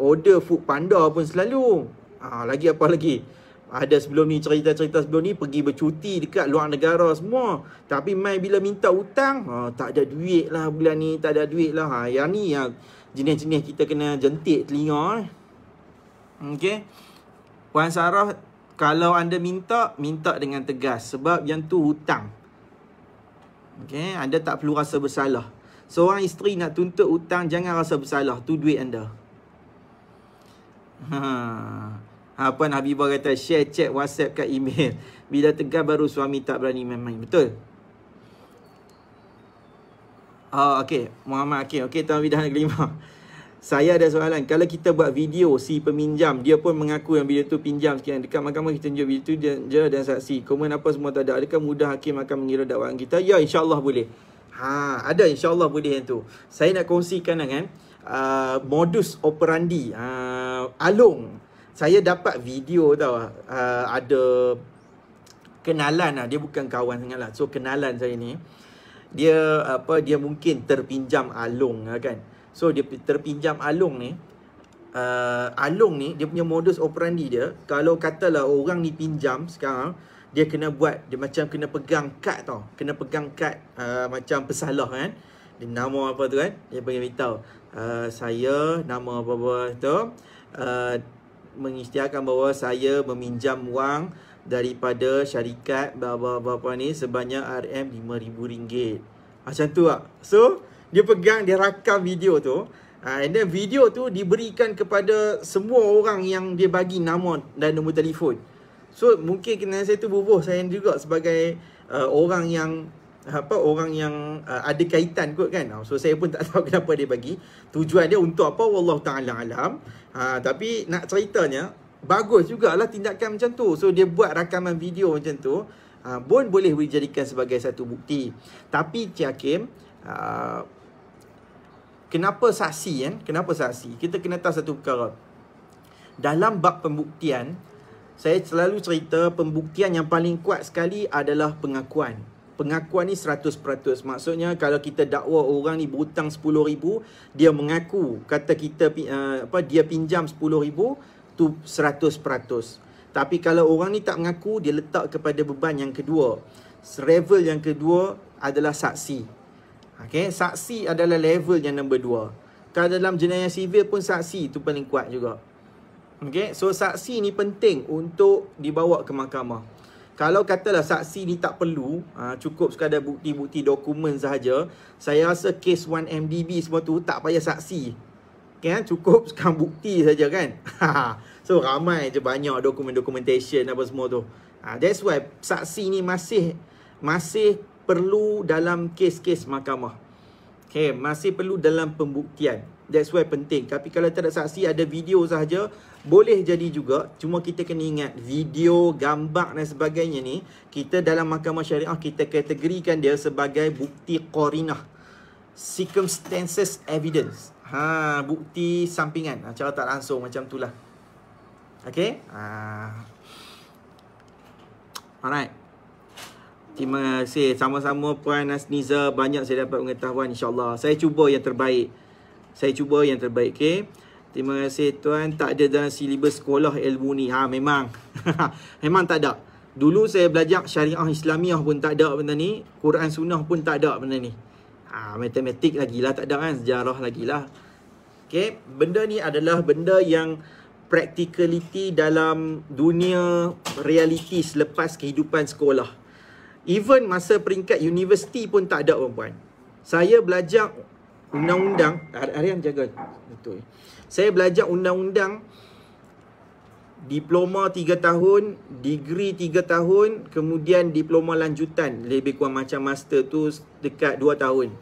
order food panda pun selalu. Lagi apa lagi? Ada sebelum ni, cerita-cerita sebelum ni pergi bercuti dekat luar negara semua. Tapi mai bila minta hutang, tak ada duit lah bulan ni, tak ada duit lah. Yang ni yang jenis-jenis kita kena jentik telinga. Okey. Puan Sarah, kalau anda minta dengan tegas. Sebab yang tu hutang. Okey, anda tak perlu rasa bersalah. Seorang isteri nak tuntut hutang, jangan rasa bersalah. Tu duit anda. Puan Habibah kata, share chat WhatsApp kat email. Bila tegar baru suami tak berani main-main. Betul? Okey. Muhammad Hakim. Okey, Tuan Bidan kelima. Saya ada soalan. Kalau kita buat video, si peminjam, dia pun mengaku yang video tu pinjam sekian. Dekat mahkamah kita tunjuk video tu dia dan saksi. Komen apa semua tak ada. Adakah mudah hakim akan mengira dakwaan kita? Ya, insyaAllah boleh. Ada insyaAllah boleh yang tu. Saya nak kongsikan dengan modus operandi Along. Saya dapat video tau. Ada kenalan lah. Dia bukan kawan sangat lah. So kenalan saya ni, dia mungkin terpinjam Along kan. So dia terpinjam Along ni. Along ni dia punya modus operandi dia, kalau katalah orang ni pinjam sekarang, dia kena buat, dia macam kena pegang kad tau. Kena pegang kad macam pesalah kan. Dia nama apa tu kan, dia bagi beritahu, saya nama apa-apa tu, mengisytiharkan bahawa saya meminjam wang daripada syarikat berapa ni sebanyak RM5,000. Macam tu lah. So dia pegang, dia rakam video tu, and then video tu diberikan kepada semua orang yang dia bagi nama dan nombor telefon. So mungkin kena saya tu bubuh saya juga sebagai orang yang ada kaitan kot kan. So saya pun tak tahu kenapa dia bagi. Tujuan dia untuk apa, wallahu ta'ala alam. Tapi nak ceritanya, bagus jugalah tindakan macam tu. So dia buat rakaman video macam tu, pun boleh dijadikan sebagai satu bukti. Tapi Cik Hakim, kenapa saksi kan? Kenapa saksi? Kita kena tahu satu perkara. Dalam bab pembuktian, saya selalu cerita pembuktian yang paling kuat sekali adalah pengakuan. Pengakuan ni 100%. Maksudnya kalau kita dakwa orang ni berhutang 10,000, dia mengaku kata kita dia pinjam 10,000, tu 100%. Tapi kalau orang ni tak mengaku, dia letak kepada beban yang kedua. Level yang kedua adalah saksi. Okay, saksi adalah level yang nombor 2. Kalau dalam jenayah sivil pun saksi tu paling kuat juga. Okay, so saksi ni penting untuk dibawa ke mahkamah. Kalau katalah saksi ni tak perlu, cukup sekadar bukti-bukti dokumen sahaja, saya rasa kes 1MDB semua tu tak payah saksi. Okay, cukup sekarang bukti saja kan. So ramai je banyak dokumentation apa semua tu. That's why saksi ni masih perlu dalam kes-kes mahkamah. Okay, masih perlu dalam pembuktian. That's why penting. Tapi kalau tak ada saksi, ada video sahaja, boleh jadi juga. Cuma kita kena ingat, video, gambar dan sebagainya ni, kita dalam mahkamah syariah, kita kategorikan dia sebagai bukti qarinah, circumstances evidence. Bukti sampingan. Cara tak langsung macam tu lah. Okay. Alright. Terima kasih. Sama-sama Puan Asniza. Banyak saya dapat pengetahuan, insyaAllah. Saya cuba yang terbaik. Okay. Terima kasih Tuan. Tak ada dalam silibus sekolah ilmu ni. Memang. Memang tak ada. Dulu saya belajar syariah Islamiah pun tak ada benda ni. Quran Sunnah pun tak ada benda ni. Matematik lagilah tak ada kan. Sejarah lagilah. Okay. Benda ni adalah benda yang practicality dalam dunia realiti selepas kehidupan sekolah. Even masa peringkat universiti pun tak ada, perempuan. Saya belajar undang-undang. Arian jaga. Betul. Saya belajar undang-undang. Diploma 3 tahun, degree 3 tahun, kemudian diploma lanjutan. Lebih kurang macam master tu dekat 2 tahun.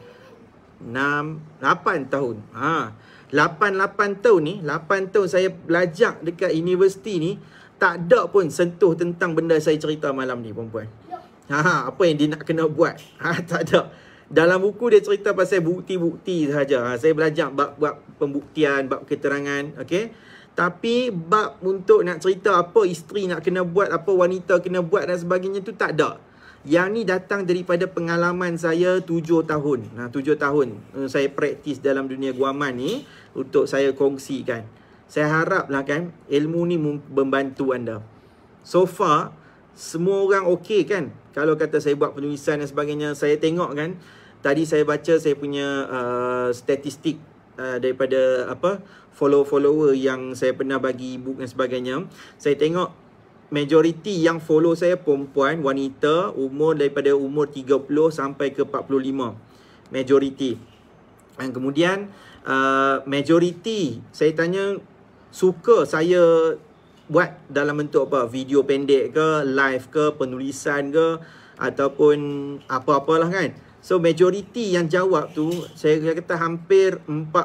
8 tahun. 8 tahun ni, 8 tahun saya belajar dekat universiti ni, tak ada pun sentuh tentang benda saya cerita malam ni, perempuan. Apa yang dia nak kena buat? Tak ada. Dalam buku dia cerita pasal bukti-bukti sahaja. Saya belajar bab pembuktian, bab keterangan, okey. Tapi bab untuk nak cerita apa isteri nak kena buat, apa wanita kena buat dan sebagainya tu tak ada. Yang ni datang daripada pengalaman saya 7 tahun. 7 tahun saya praktis dalam dunia guaman ni untuk saya kongsikan. Saya haraplah kan ilmu ni membantu anda. So far semua orang okey kan? Kalau kata saya buat penulisan dan sebagainya, saya tengok kan, tadi saya baca saya punya statistik daripada follower yang saya pernah bagi book dan sebagainya. Saya tengok majoriti yang follow saya perempuan, wanita, umur daripada umur 30 sampai ke 45. Majoriti. Dan kemudian majoriti saya tanya suka saya buat dalam bentuk apa? Video pendek ke, live ke, penulisan ke, ataupun apa-apalah kan. So majoriti yang jawab tu, saya kata hampir 40%.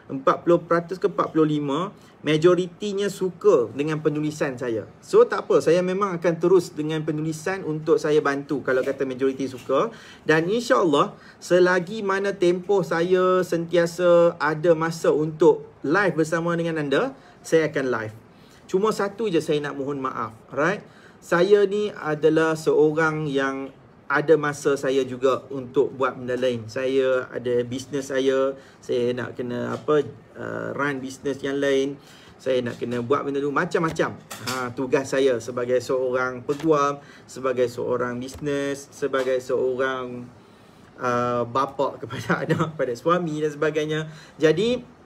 40% ke 45%, majoritinya suka dengan penulisan saya. So tak apa, saya memang akan terus dengan penulisan untuk saya bantu kalau kata majoriti suka. Dan insya-Allah selagi mana tempoh saya sentiasa ada masa untuk live bersama dengan anda, saya akan live. Cuma satu je saya nak mohon maaf, right? Saya ni adalah seorang yang ada masa saya juga untuk buat benda lain. Saya ada bisnes saya nak kena run bisnes yang lain. Saya nak kena buat benda tu macam-macam. Tugas saya sebagai seorang peguam, sebagai seorang bisnes, sebagai seorang bapa kepada anak, kepada suami dan sebagainya. Jadi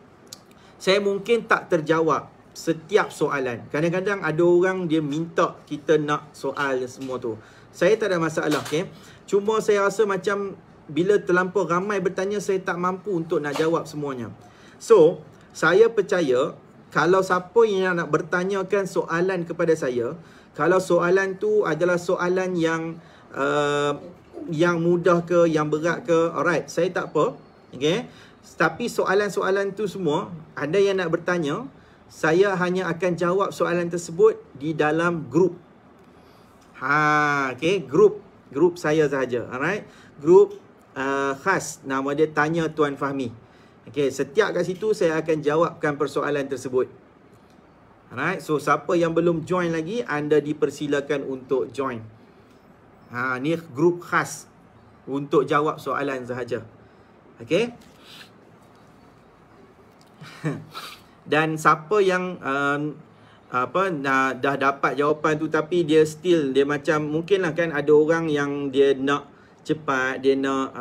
saya mungkin tak terjawab setiap soalan. Kadang-kadang ada orang dia minta kita nak soal semua tu. Saya tak ada masalah, okay? Cuma saya rasa macam bila terlampau ramai bertanya, saya tak mampu untuk nak jawab semuanya. So, saya percaya kalau siapa yang nak bertanyakan soalan kepada saya, kalau soalan tu adalah soalan yang mudah ke, yang berat ke, alright, saya tak apa, okay? Tapi soalan-soalan tu semua, anda yang nak bertanya, saya hanya akan jawab soalan tersebut di dalam grup. Okay, grup saya sahaja, alright. Grup khas, nama dia Tanya Tuan Fahmi. Okay, setiap kat situ saya akan jawabkan persoalan tersebut. Alright, so siapa yang belum join lagi, anda dipersilakan untuk join. Ni grup khas untuk jawab soalan sahaja. Okay. Dan siapa yang dah dapat jawapan tu tapi dia macam, mungkinlah kan ada orang yang dia nak cepat, dia nak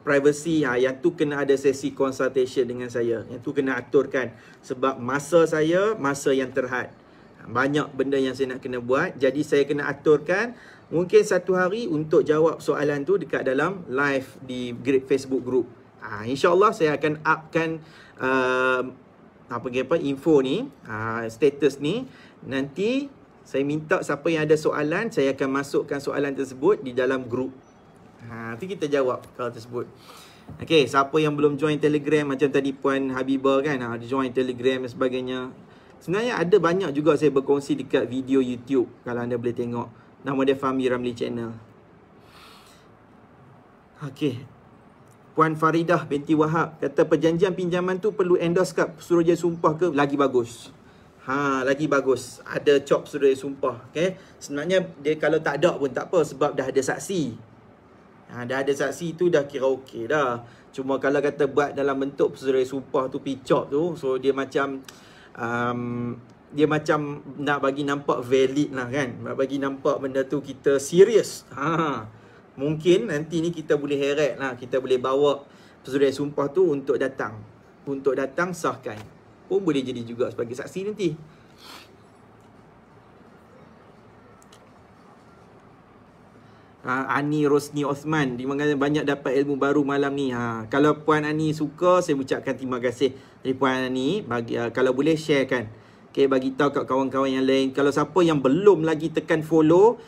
privacy, yang tu kena ada sesi consultation dengan saya. Yang tu kena aturkan sebab masa saya masa yang terhad. Banyak benda yang saya nak kena buat, jadi saya kena aturkan mungkin satu hari untuk jawab soalan tu dekat dalam live di Facebook group. InsyaAllah saya akan upkan info ni, status ni. Nanti saya minta siapa yang ada soalan, saya akan masukkan soalan tersebut di dalam grup. Nanti kita jawab kalau tersebut. Okay, siapa yang belum join Telegram macam tadi Puan Habibah kan, dia join Telegram dan sebagainya. Sebenarnya ada banyak juga saya berkongsi dekat video YouTube. Kalau anda boleh tengok, nama dia Fahmi Ramli Channel. Okay, Puan Faridah binti Wahab kata perjanjian pinjaman tu perlu endorse kat Suruhjaya Sumpah ke? Lagi bagus. Lagi bagus. Ada cop Suruhjaya Sumpah. Okay, sebenarnya dia kalau tak ada pun tak apa, sebab dah ada saksi. Dah ada saksi tu dah kira okey dah. Cuma kalau kata buat dalam bentuk Suruhjaya Sumpah tu, picop tu, so dia macam nak bagi nampak valid lah kan, nak bagi nampak benda tu kita serius. Mungkin nanti ni kita boleh heret lah, kita boleh bawa Suruhjaya Sumpah tu untuk datang sahkan, pun boleh jadi juga sebagai saksi nanti. Ani Rosni Osman, terima kasih banyak dapat ilmu baru malam ni. Kalau Puan Ani suka, saya ucapkan terima kasih dari Puan Ani. Kalau boleh share kan, okay, bagi tahu kat kawan-kawan yang lain. Kalau siapa yang belum lagi tekan follow,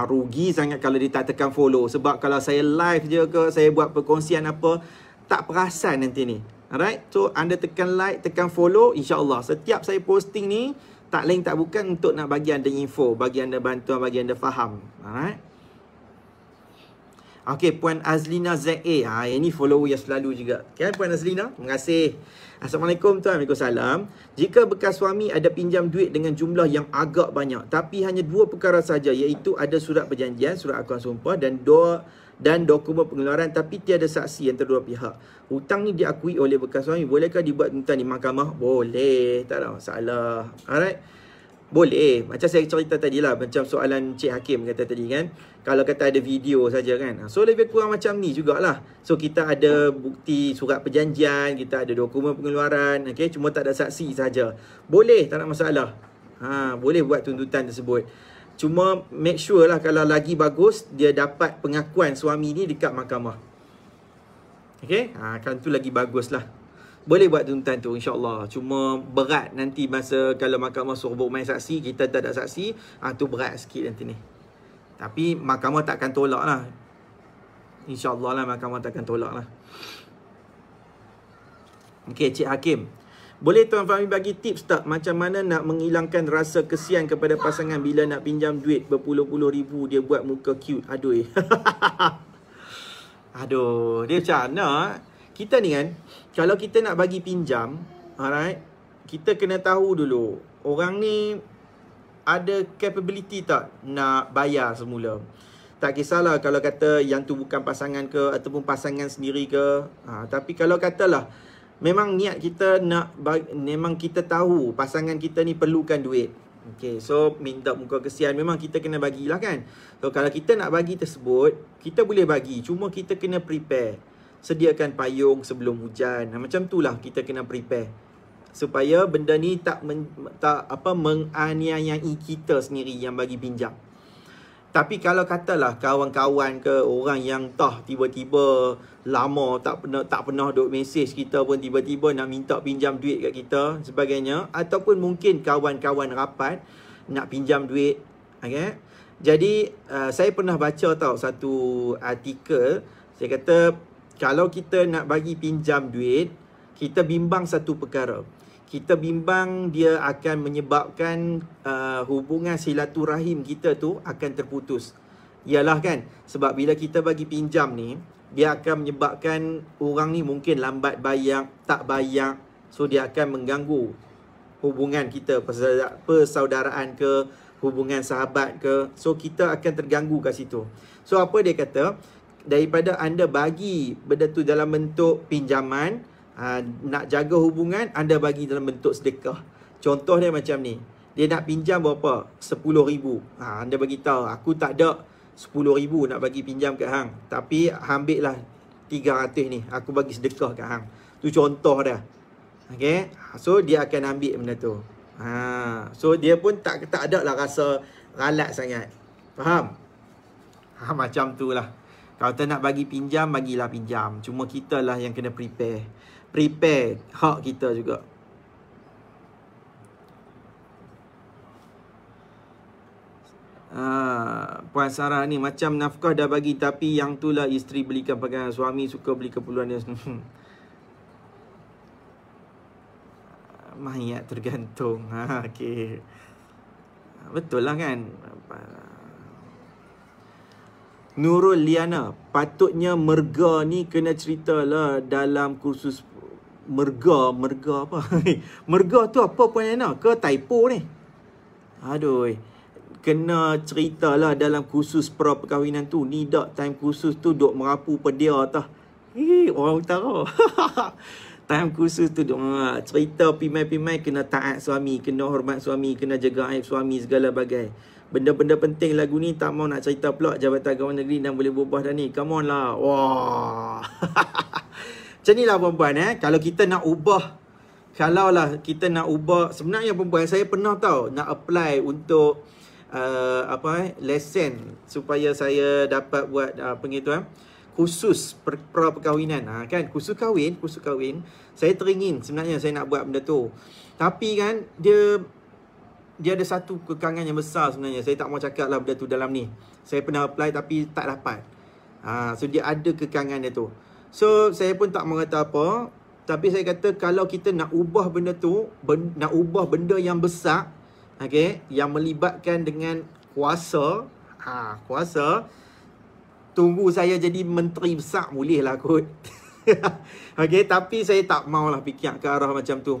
rugi sangat kalau dia tak tekan follow. Sebab kalau saya live je ke, saya buat perkongsian apa, tak perasan nanti ni. Alright, so anda tekan like, tekan follow, insya-Allah setiap saya posting ni tak lain tak bukan untuk nak bagi anda info, bagi anda bantuan, bagi anda faham. Alright. Okay, Puan Azlina ZA. Ini follower yang selalu juga. Kan Puan Azlina? Terima kasih. Assalamualaikum tuan. Waalaikumsalam. Jika bekas suami ada pinjam duit dengan jumlah yang agak banyak, tapi hanya 2 perkara saja, iaitu ada surat perjanjian, surat akuan sumpah dan dokumen pengeluaran, tapi tiada saksi antara dua pihak. Hutang ni diakui oleh bekas suami. Bolehkah dibuat tuntutan di mahkamah? Boleh. Tak ada masalah. Alright. Boleh. Macam saya cerita tadi lah, macam soalan Cik Hakim kata tadi kan, kalau kata ada video saja kan, so lebih kurang macam ni jugalah. So kita ada bukti surat perjanjian, kita ada dokumen pengeluaran, okay, cuma tak ada saksi saja. Boleh, tak ada masalah. Boleh buat tuntutan tersebut. Cuma make sure lah, kalau lagi bagus dia dapat pengakuan suami ni dekat mahkamah. Okay, kan tu lagi bagus lah. Boleh buat tuntutan tu, insya-Allah. Cuma berat nanti masa kalau mahkamah suruh bermain saksi, kita tak ada saksi, tu berat sikit nanti ni. Tapi mahkamah takkan tolak lah. InsyaAllah lah mahkamah takkan tolak lah. Okay, Cik Hakim, boleh Tuan Fahmi bagi tips tak macam mana nak menghilangkan rasa kesian kepada pasangan bila nak pinjam duit berpuluh-puluh ribu, dia buat muka cute. Aduh. Aduh, dia macam mana? Kita ni kan, kalau kita nak bagi pinjam, alright, kita kena tahu dulu orang ni ada capability tak nak bayar semula. Tak kisahlah kalau kata yang tu bukan pasangan ke ataupun pasangan sendiri ke. Tapi kalau katalah memang niat kita nak memang kita tahu pasangan kita ni perlukan duit. Okay, so minta muka kesian, memang kita kena bagilah kan. So kalau kita nak bagi tersebut, kita boleh bagi, cuma kita kena prepare. Sediakan payung sebelum hujan. Macam itulah kita kena prepare supaya benda ni tak menganiayai kita sendiri yang bagi pinjam. Tapi kalau katalah kawan-kawan ke orang yang tiba-tiba lama tak pernah duk mesej kita pun tiba-tiba nak minta pinjam duit kat kita sebagainya, ataupun mungkin kawan-kawan rapat nak pinjam duit, okay? Jadi saya pernah baca satu artikel, saya kata kalau kita nak bagi pinjam duit, kita bimbang satu perkara. Kita bimbang dia akan menyebabkan hubungan silaturahim kita tu akan terputus. Yalah kan, sebab bila kita bagi pinjam ni, dia akan menyebabkan orang ni mungkin lambat bayar, tak bayar. So dia akan mengganggu hubungan kita, persaudaraan ke, hubungan sahabat ke. So kita akan terganggu kat situ. So apa dia kata? Daripada anda bagi benda tu dalam bentuk pinjaman, nak jaga hubungan, anda bagi dalam bentuk sedekah. Contoh dia macam ni, dia nak pinjam berapa? 10,000. Anda bagi tahu, aku tak ada 10,000 nak bagi pinjam kat hang, tapi ambil lah 300 ni, aku bagi sedekah kat hang. Tu contoh dah. Okay, so dia akan ambil benda tu. So dia pun tak ada lah rasa ralat sangat. Faham? Macam tu lah. Kalau tak nak bagi pinjam, bagilah pinjam. Cuma kita lah yang kena prepare hak kita juga. Puan Sarah ni macam nafkah dah bagi tapi yang tu lah isteri belikan pakaian, suami suka beli keperluan dia. Mayat tergantung. Okey. Betul lah kan. Nurul Liana, patutnya merga ni kena cerita lah dalam kursus merga apa? Merga tu apa Puan Liana? Ke typo ni? Aduh. Kena cerita lah dalam kursus pra perkahwinan tu. Ni dak time kursus tu duk merapu pedia tah. Orang utara. Time kursus tu duk cerita pimai-pimai kena taat suami, kena hormat suami, kena jaga aib suami, segala bagai. Benda-benda penting lagu ni tak mau nak cerita pula. Jabatan Kawan Negeri dan boleh berubah dah ni. Come on lah. Wah. Macam ni lah perempuan Kalau kita nak ubah, kalau lah kita nak ubah, sebenarnya perempuan saya pernah tahu nak apply untuk lesen supaya saya dapat buat khusus pra perkahwinan kan, khusus kahwin. Saya teringin sebenarnya saya nak buat benda tu, tapi kan dia ada satu kekangan yang besar sebenarnya. Saya tak mau cakap lah benda tu dalam ni. Saya pernah apply tapi tak dapat. So dia ada kekangan dia tu. So saya pun tak mau kata apa, tapi saya kata kalau kita nak ubah benda tu, nak ubah benda yang besar, okay, yang melibatkan dengan kuasa, kuasa, tunggu saya jadi menteri besar boleh lah kot. Okay, tapi saya tak maulah fikir ke arah macam tu.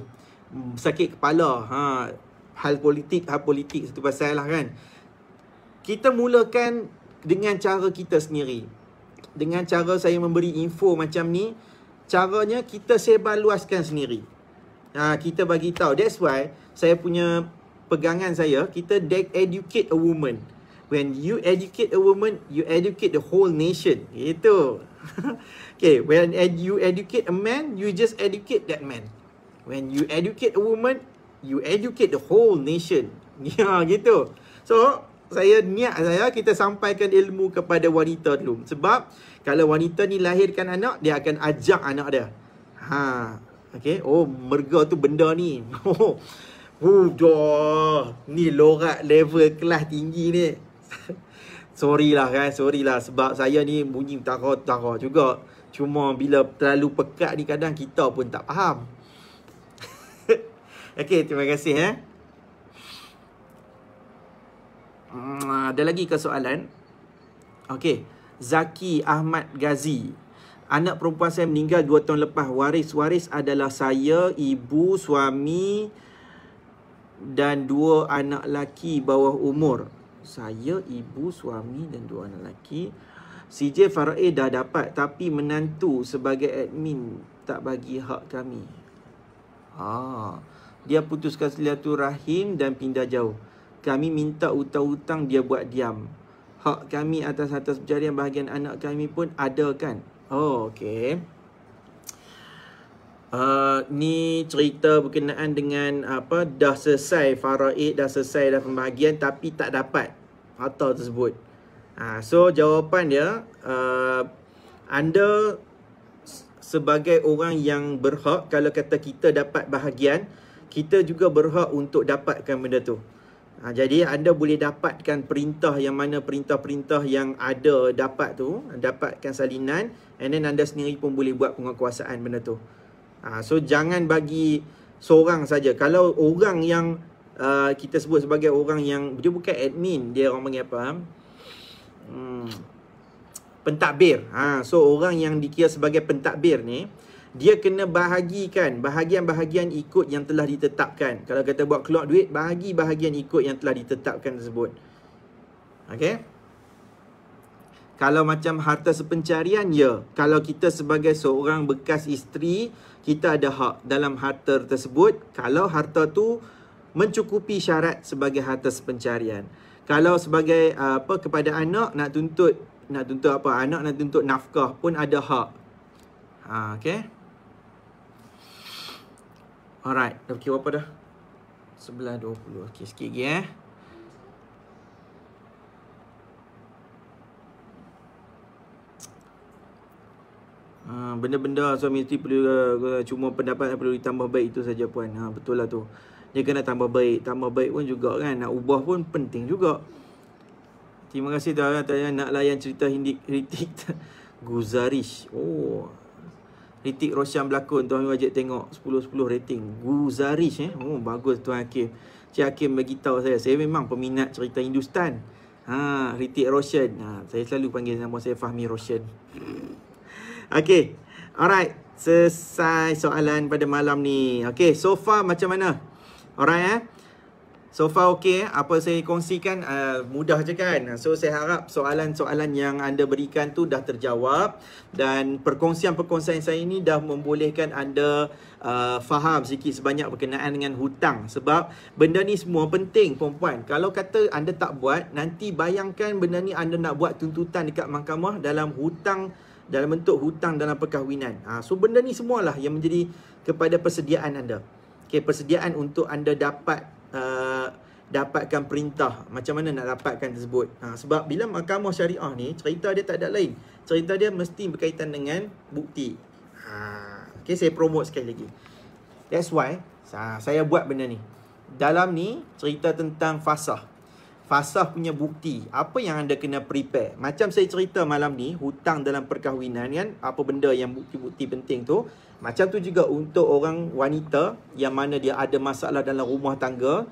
Sakit kepala. Hal politik satu pasal lah kan. Kita mulakan dengan cara kita sendiri. Dengan cara saya memberi info macam ni, caranya kita sebarluaskan sendiri. Kita bagi tahu. That's why saya punya pegangan saya, kita educate a woman. When you educate a woman, you educate the whole nation. Itu. Okay, when you educate a man, you just educate that man. When you educate a woman, you educate the whole nation. Ya, gitu. So, niat saya kita sampaikan ilmu kepada wanita dulu. Sebab kalau wanita ni lahirkan anak, dia akan ajak anak dia. Okay. Oh, merga tu benda ni. Ni lorak level kelas tinggi ni. Sorry lah sebab saya ni bunyi utara-utara juga. Cuma bila terlalu pekat ni kadang kita pun tak faham. Okay, terima kasih Ada lagi ke soalan? Okay, Zaki Ahmad Ghazi. Anak perempuan saya meninggal 2 tahun lepas. Waris adalah saya, ibu, suami dan 2 anak lelaki bawah umur. Saya, ibu, suami dan 2 anak lelaki. CJ Faraid dah dapat, tapi menantu sebagai admin tak bagi hak kami. Dia putuskan silaturahim dan pindah jauh. Kami minta hutang-hutang, dia buat diam. Hak kami atas pencarian bahagian anak kami pun ada kan? Okay. Ni cerita berkenaan dengan dah selesai Faraid, dah selesai dah pembahagian tapi tak dapat harta tersebut. So jawapan dia, anda sebagai orang yang berhak, kalau kata kita dapat bahagian, kita juga berhak untuk dapatkan benda tu. Jadi anda boleh dapatkan perintah yang mana perintah-perintah yang ada dapat tu, dapatkan salinan, and then anda sendiri pun boleh buat penguatkuasaan benda tu. So jangan bagi seorang saja. Kalau orang yang kita sebut sebagai orang yang dia bukan admin, dia orang panggil apa? Pentadbir. So orang yang dikira sebagai pentadbir ni, dia kena bahagikan bahagian-bahagian ikut yang telah ditetapkan. Kalau kata buat keluar duit, bahagi bahagian ikut yang telah ditetapkan tersebut. Okay. Kalau macam harta sepencarian, ya. Kalau kita sebagai seorang bekas isteri, kita ada hak dalam harta tersebut. Kalau harta tu mencukupi syarat sebagai harta sepencarian. Kalau sebagai kepada anak nak tuntut apa? Anak nak tuntut nafkah pun ada hak. Okay. Alright, dah kira apa dah? 11.20. Okay, sikit lagi benda-benda suami isteri perlu cuma pendapat yang perlu ditambah baik itu saja puan. Betul lah tu. Dia kena tambah baik pun juga kan. Nak ubah pun penting juga. Terima kasih tuan tanya nak layan cerita Hritik Guzarish. Oh, Hritik Roshan berlakon, tuan wajib tengok 10/10 rating. Guzarish Oh, bagus tuan Hakim. Cik Hakim bagi tahu saya memang peminat cerita Hindustan. Hritik Roshan. Saya selalu panggil nama saya Fahmi Roshan. Okey. Alright, selesai soalan pada malam ni. Okey, so far macam mana? Alright So far okay, apa saya kongsikan mudah je kan. So saya harap soalan-soalan yang anda berikan tu dah terjawab. Dan perkongsian-perkongsian saya ni dah membolehkan anda faham sikit sebanyak berkenaan dengan hutang. Sebab benda ni semua penting perempuan. Kalau kata anda tak buat, nanti bayangkan benda ni anda nak buat tuntutan dekat mahkamah dalam hutang, dalam bentuk hutang dalam perkahwinan. So benda ni semualah yang menjadi kepada persediaan anda. Okay, persediaan untuk anda dapatkan perintah. Macam mana nak dapatkan tersebut. Sebab bila mahkamah syariah ni, cerita dia tak ada lain. Cerita dia mesti berkaitan dengan bukti. Okay, saya promote sekali lagi. That's why saya buat benda ni. Dalam ni cerita tentang fasah. Fasah punya bukti. Apa yang anda kena prepare. Macam saya cerita malam ni, hutang dalam perkahwinan kan, apa benda yang bukti-bukti penting tu. Macam tu juga untuk orang wanita yang mana dia ada masalah dalam rumah tangga.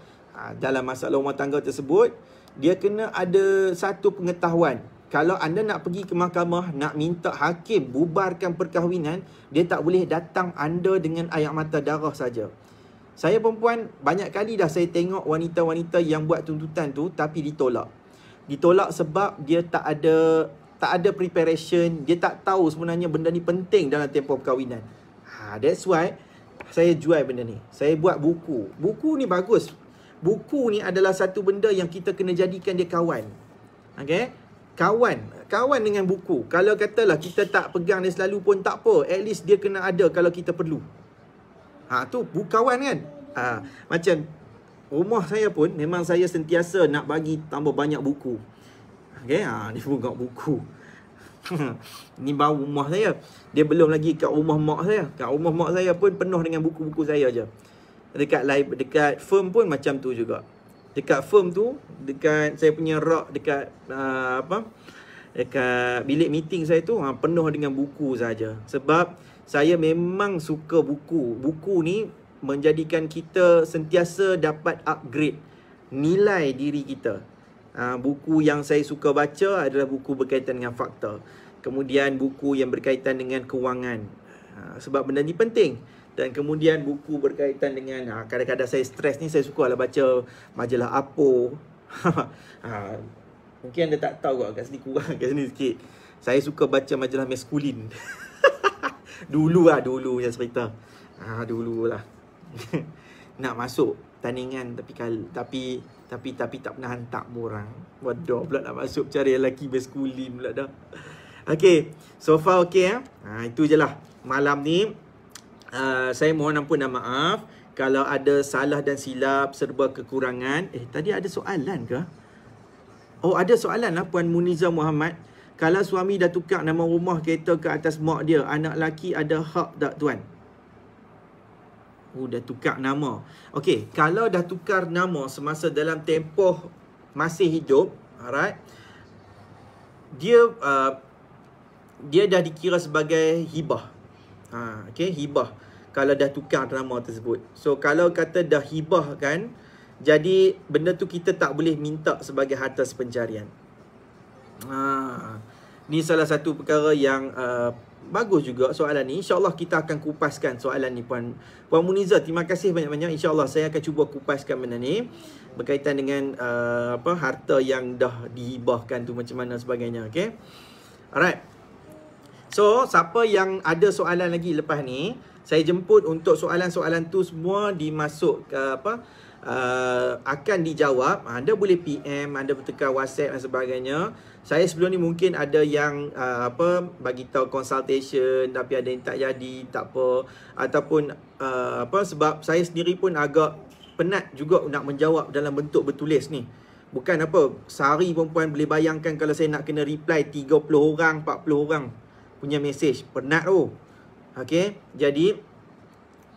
Dalam masalah rumah tangga tersebut, dia kena ada satu pengetahuan. Kalau anda nak pergi ke mahkamah, nak minta hakim bubarkan perkahwinan, dia tak boleh datang anda dengan air mata darah saja. Saya perempuan, banyak kali dah saya tengok wanita-wanita yang buat tuntutan tu tapi ditolak. Ditolak sebab dia tak ada preparation, dia tak tahu sebenarnya benda ni penting dalam tempoh perkahwinan. That's why saya jual benda ni. Saya buat buku. Buku ni bagus. Buku ni adalah satu benda yang kita kena jadikan dia kawan. Okay? Kawan dengan buku. Kalau katalah kita tak pegang dia selalu pun tak apa. At least dia kena ada kalau kita perlu. Tu kawan kan. Macam rumah saya pun memang saya sentiasa nak bagi tambah banyak buku. Okay? Ni buka buku. Ni baru rumah saya. Dia belum lagi kat rumah mak saya. Kat rumah mak saya pun penuh dengan buku-buku saya je. Dekat firm pun macam tu juga. Dekat firm tu, dekat saya punya rak dekat dekat bilik meeting saya tu penuh dengan buku saja. Sebab saya memang suka buku. Buku ni menjadikan kita sentiasa dapat upgrade nilai diri kita. Buku yang saya suka baca adalah buku berkaitan dengan fakta. Kemudian buku yang berkaitan dengan kewangan. Sebab benda ni penting. Dan kemudian buku berkaitan dengan kadang-kadang saya stres ni, saya suka lah baca majalah Apo. Mungkin anda tak tahu kat sini, kurang kat sini sikit. Saya suka baca majalah maskulin. Dulu yang cerita. Dululah. Nak masuk tandingan tapi tak pernah hantar orang. Waduh, pula nak masuk cari lelaki maskulin pula dah. Okay, so far okay itu je lah malam ni. Saya mohon ampun dan maaf kalau ada salah dan silap serba kekurangan. Tadi ada soalan ke? Oh, ada soalan lah Puan Muniza Muhammad. Kalau suami dah tukar nama rumah kereta ke atas mak dia, anak lelaki ada hak tak tuan? Dah tukar nama. Okey, kalau dah tukar nama semasa dalam tempoh masih hidup, alright, dia dah dikira sebagai hibah. Okay, hibah kalau dah tukar nama tersebut. So kalau kata dah hibah kan, jadi benda tu kita tak boleh minta sebagai harta sepencarian. Ni salah satu perkara yang bagus juga soalan ni. InsyaAllah kita akan kupaskan soalan ni Puan Muniza. Terima kasih banyak-banyak. InsyaAllah saya akan cuba kupaskan benda ni berkaitan dengan harta yang dah dihibahkan tu macam mana sebagainya. Okay, alright. So, siapa yang ada soalan lagi lepas ni, saya jemput untuk soalan-soalan tu semua dimasuk ke akan dijawab. Anda boleh PM, anda bertukar WhatsApp dan sebagainya. Saya sebelum ni mungkin ada yang bagi tahu consultation tapi ada yang tak jadi, tak apa. Ataupun sebab saya sendiri pun agak penat juga nak menjawab dalam bentuk bertulis ni. Bukan sehari perempuan boleh bayangkan kalau saya nak kena reply 30 orang, 40 orang punya mesej, penat tu. Okay, jadi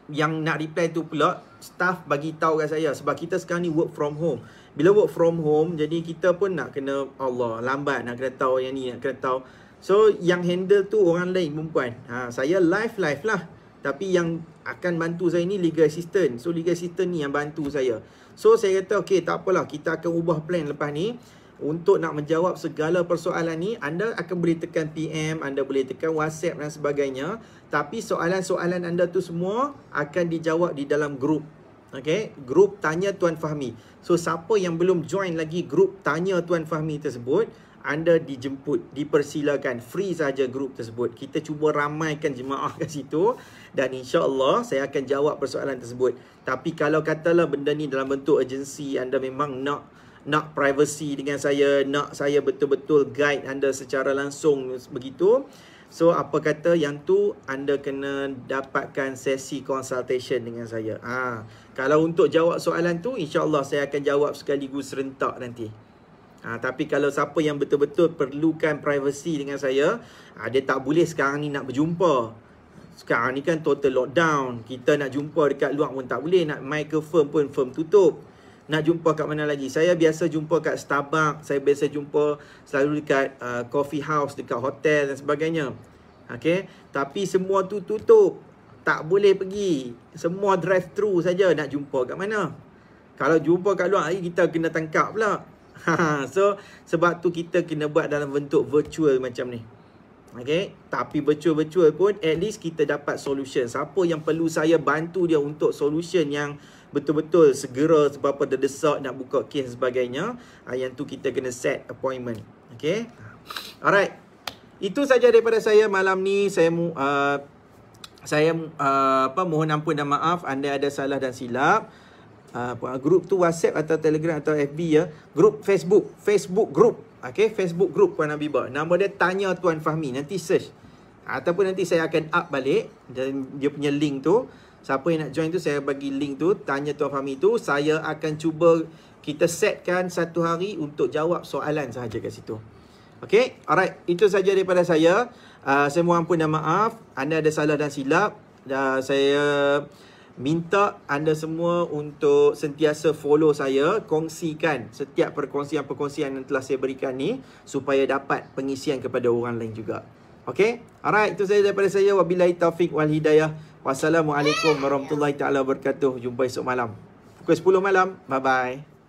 yang nak reply tu pula staff bagi tahu kat saya sebab kita sekarang ni work from home. Bila work from home, jadi kita pun nak kena Allah lambat, nak kena tahu yang ni, nak kena tahu. So yang handle tu orang lain perempuan. Saya live lah. Tapi yang akan bantu saya ni legal assistant. So legal assistant ni yang bantu saya. So saya kata okey, tak apalah, kita akan ubah plan lepas ni. Untuk nak menjawab segala persoalan ni, anda akan boleh tekan PM, anda boleh tekan WhatsApp dan sebagainya. Tapi soalan-soalan anda tu semua akan dijawab di dalam grup. Okay, grup Tanya Tuan Fahmi. So siapa yang belum join lagi grup Tanya Tuan Fahmi tersebut, anda dijemput, dipersilakan, free saja grup tersebut. Kita cuba ramaikan jemaah kat situ dan insya-Allah saya akan jawab persoalan tersebut. Tapi kalau katalah benda ni dalam bentuk urgency, anda memang nak privacy dengan saya, nak saya betul-betul guide anda secara langsung begitu. So apa kata yang tu anda kena dapatkan sesi consultation dengan saya. Kalau untuk jawab soalan tu, insya-Allah saya akan jawab sekaligus serentak nanti. Tapi kalau siapa yang betul-betul perlukan privacy dengan saya, dia tak boleh sekarang ni nak berjumpa. Sekarang ni kan total lockdown. Kita nak jumpa dekat luar pun tak boleh. Nak mai ke firm pun firm tutup. Nak jumpa kat mana lagi? Saya biasa jumpa kat Starbucks. Saya biasa jumpa selalu dekat coffee house, dekat hotel dan sebagainya. Okay? Tapi semua tu tutup. Tak boleh pergi. Semua drive-thru saja. Nak jumpa kat mana? Kalau jumpa kat luar, kita kena tangkap pula. So, sebab tu kita kena buat dalam bentuk virtual macam ni. Okay? Tapi virtual-virtual pun at least kita dapat solution. Siapa yang perlu saya bantu dia untuk solution yang betul-betul segera sebab apa desak nak buka kes sebagainya, yang tu kita kena set appointment. Okay? Alright. Itu saja daripada saya malam ni. Saya mohon ampun dan maaf anda ada salah dan silap. Grup tu WhatsApp atau Telegram atau FB ya. Grup Facebook group. Okay, Facebook group Puan Habibah. Nama dia Tanya Tuan Fahmi. Nanti search. Ataupun nanti saya akan up balik dan dia punya link tu. Siapa yang nak join tu, saya bagi link tu, Tanya Tuan Fahmi tu. Saya akan cuba kita setkan satu hari untuk jawab soalan sahaja kat situ. Okay, alright. Itu saja daripada saya. Saya mohon ampun dan maaf. Anda ada salah dan silap. Saya minta anda semua untuk sentiasa follow saya, kongsikan setiap perkongsian-perkongsian yang telah saya berikan ni supaya dapat pengisian kepada orang lain juga. Okay? Alright, itu saja daripada saya. Wabillahi taufik wal hidayah. Wassalamualaikum warahmatullahi taala wabarakatuh. Jumpa esok malam. Pukul 10 malam. Bye-bye.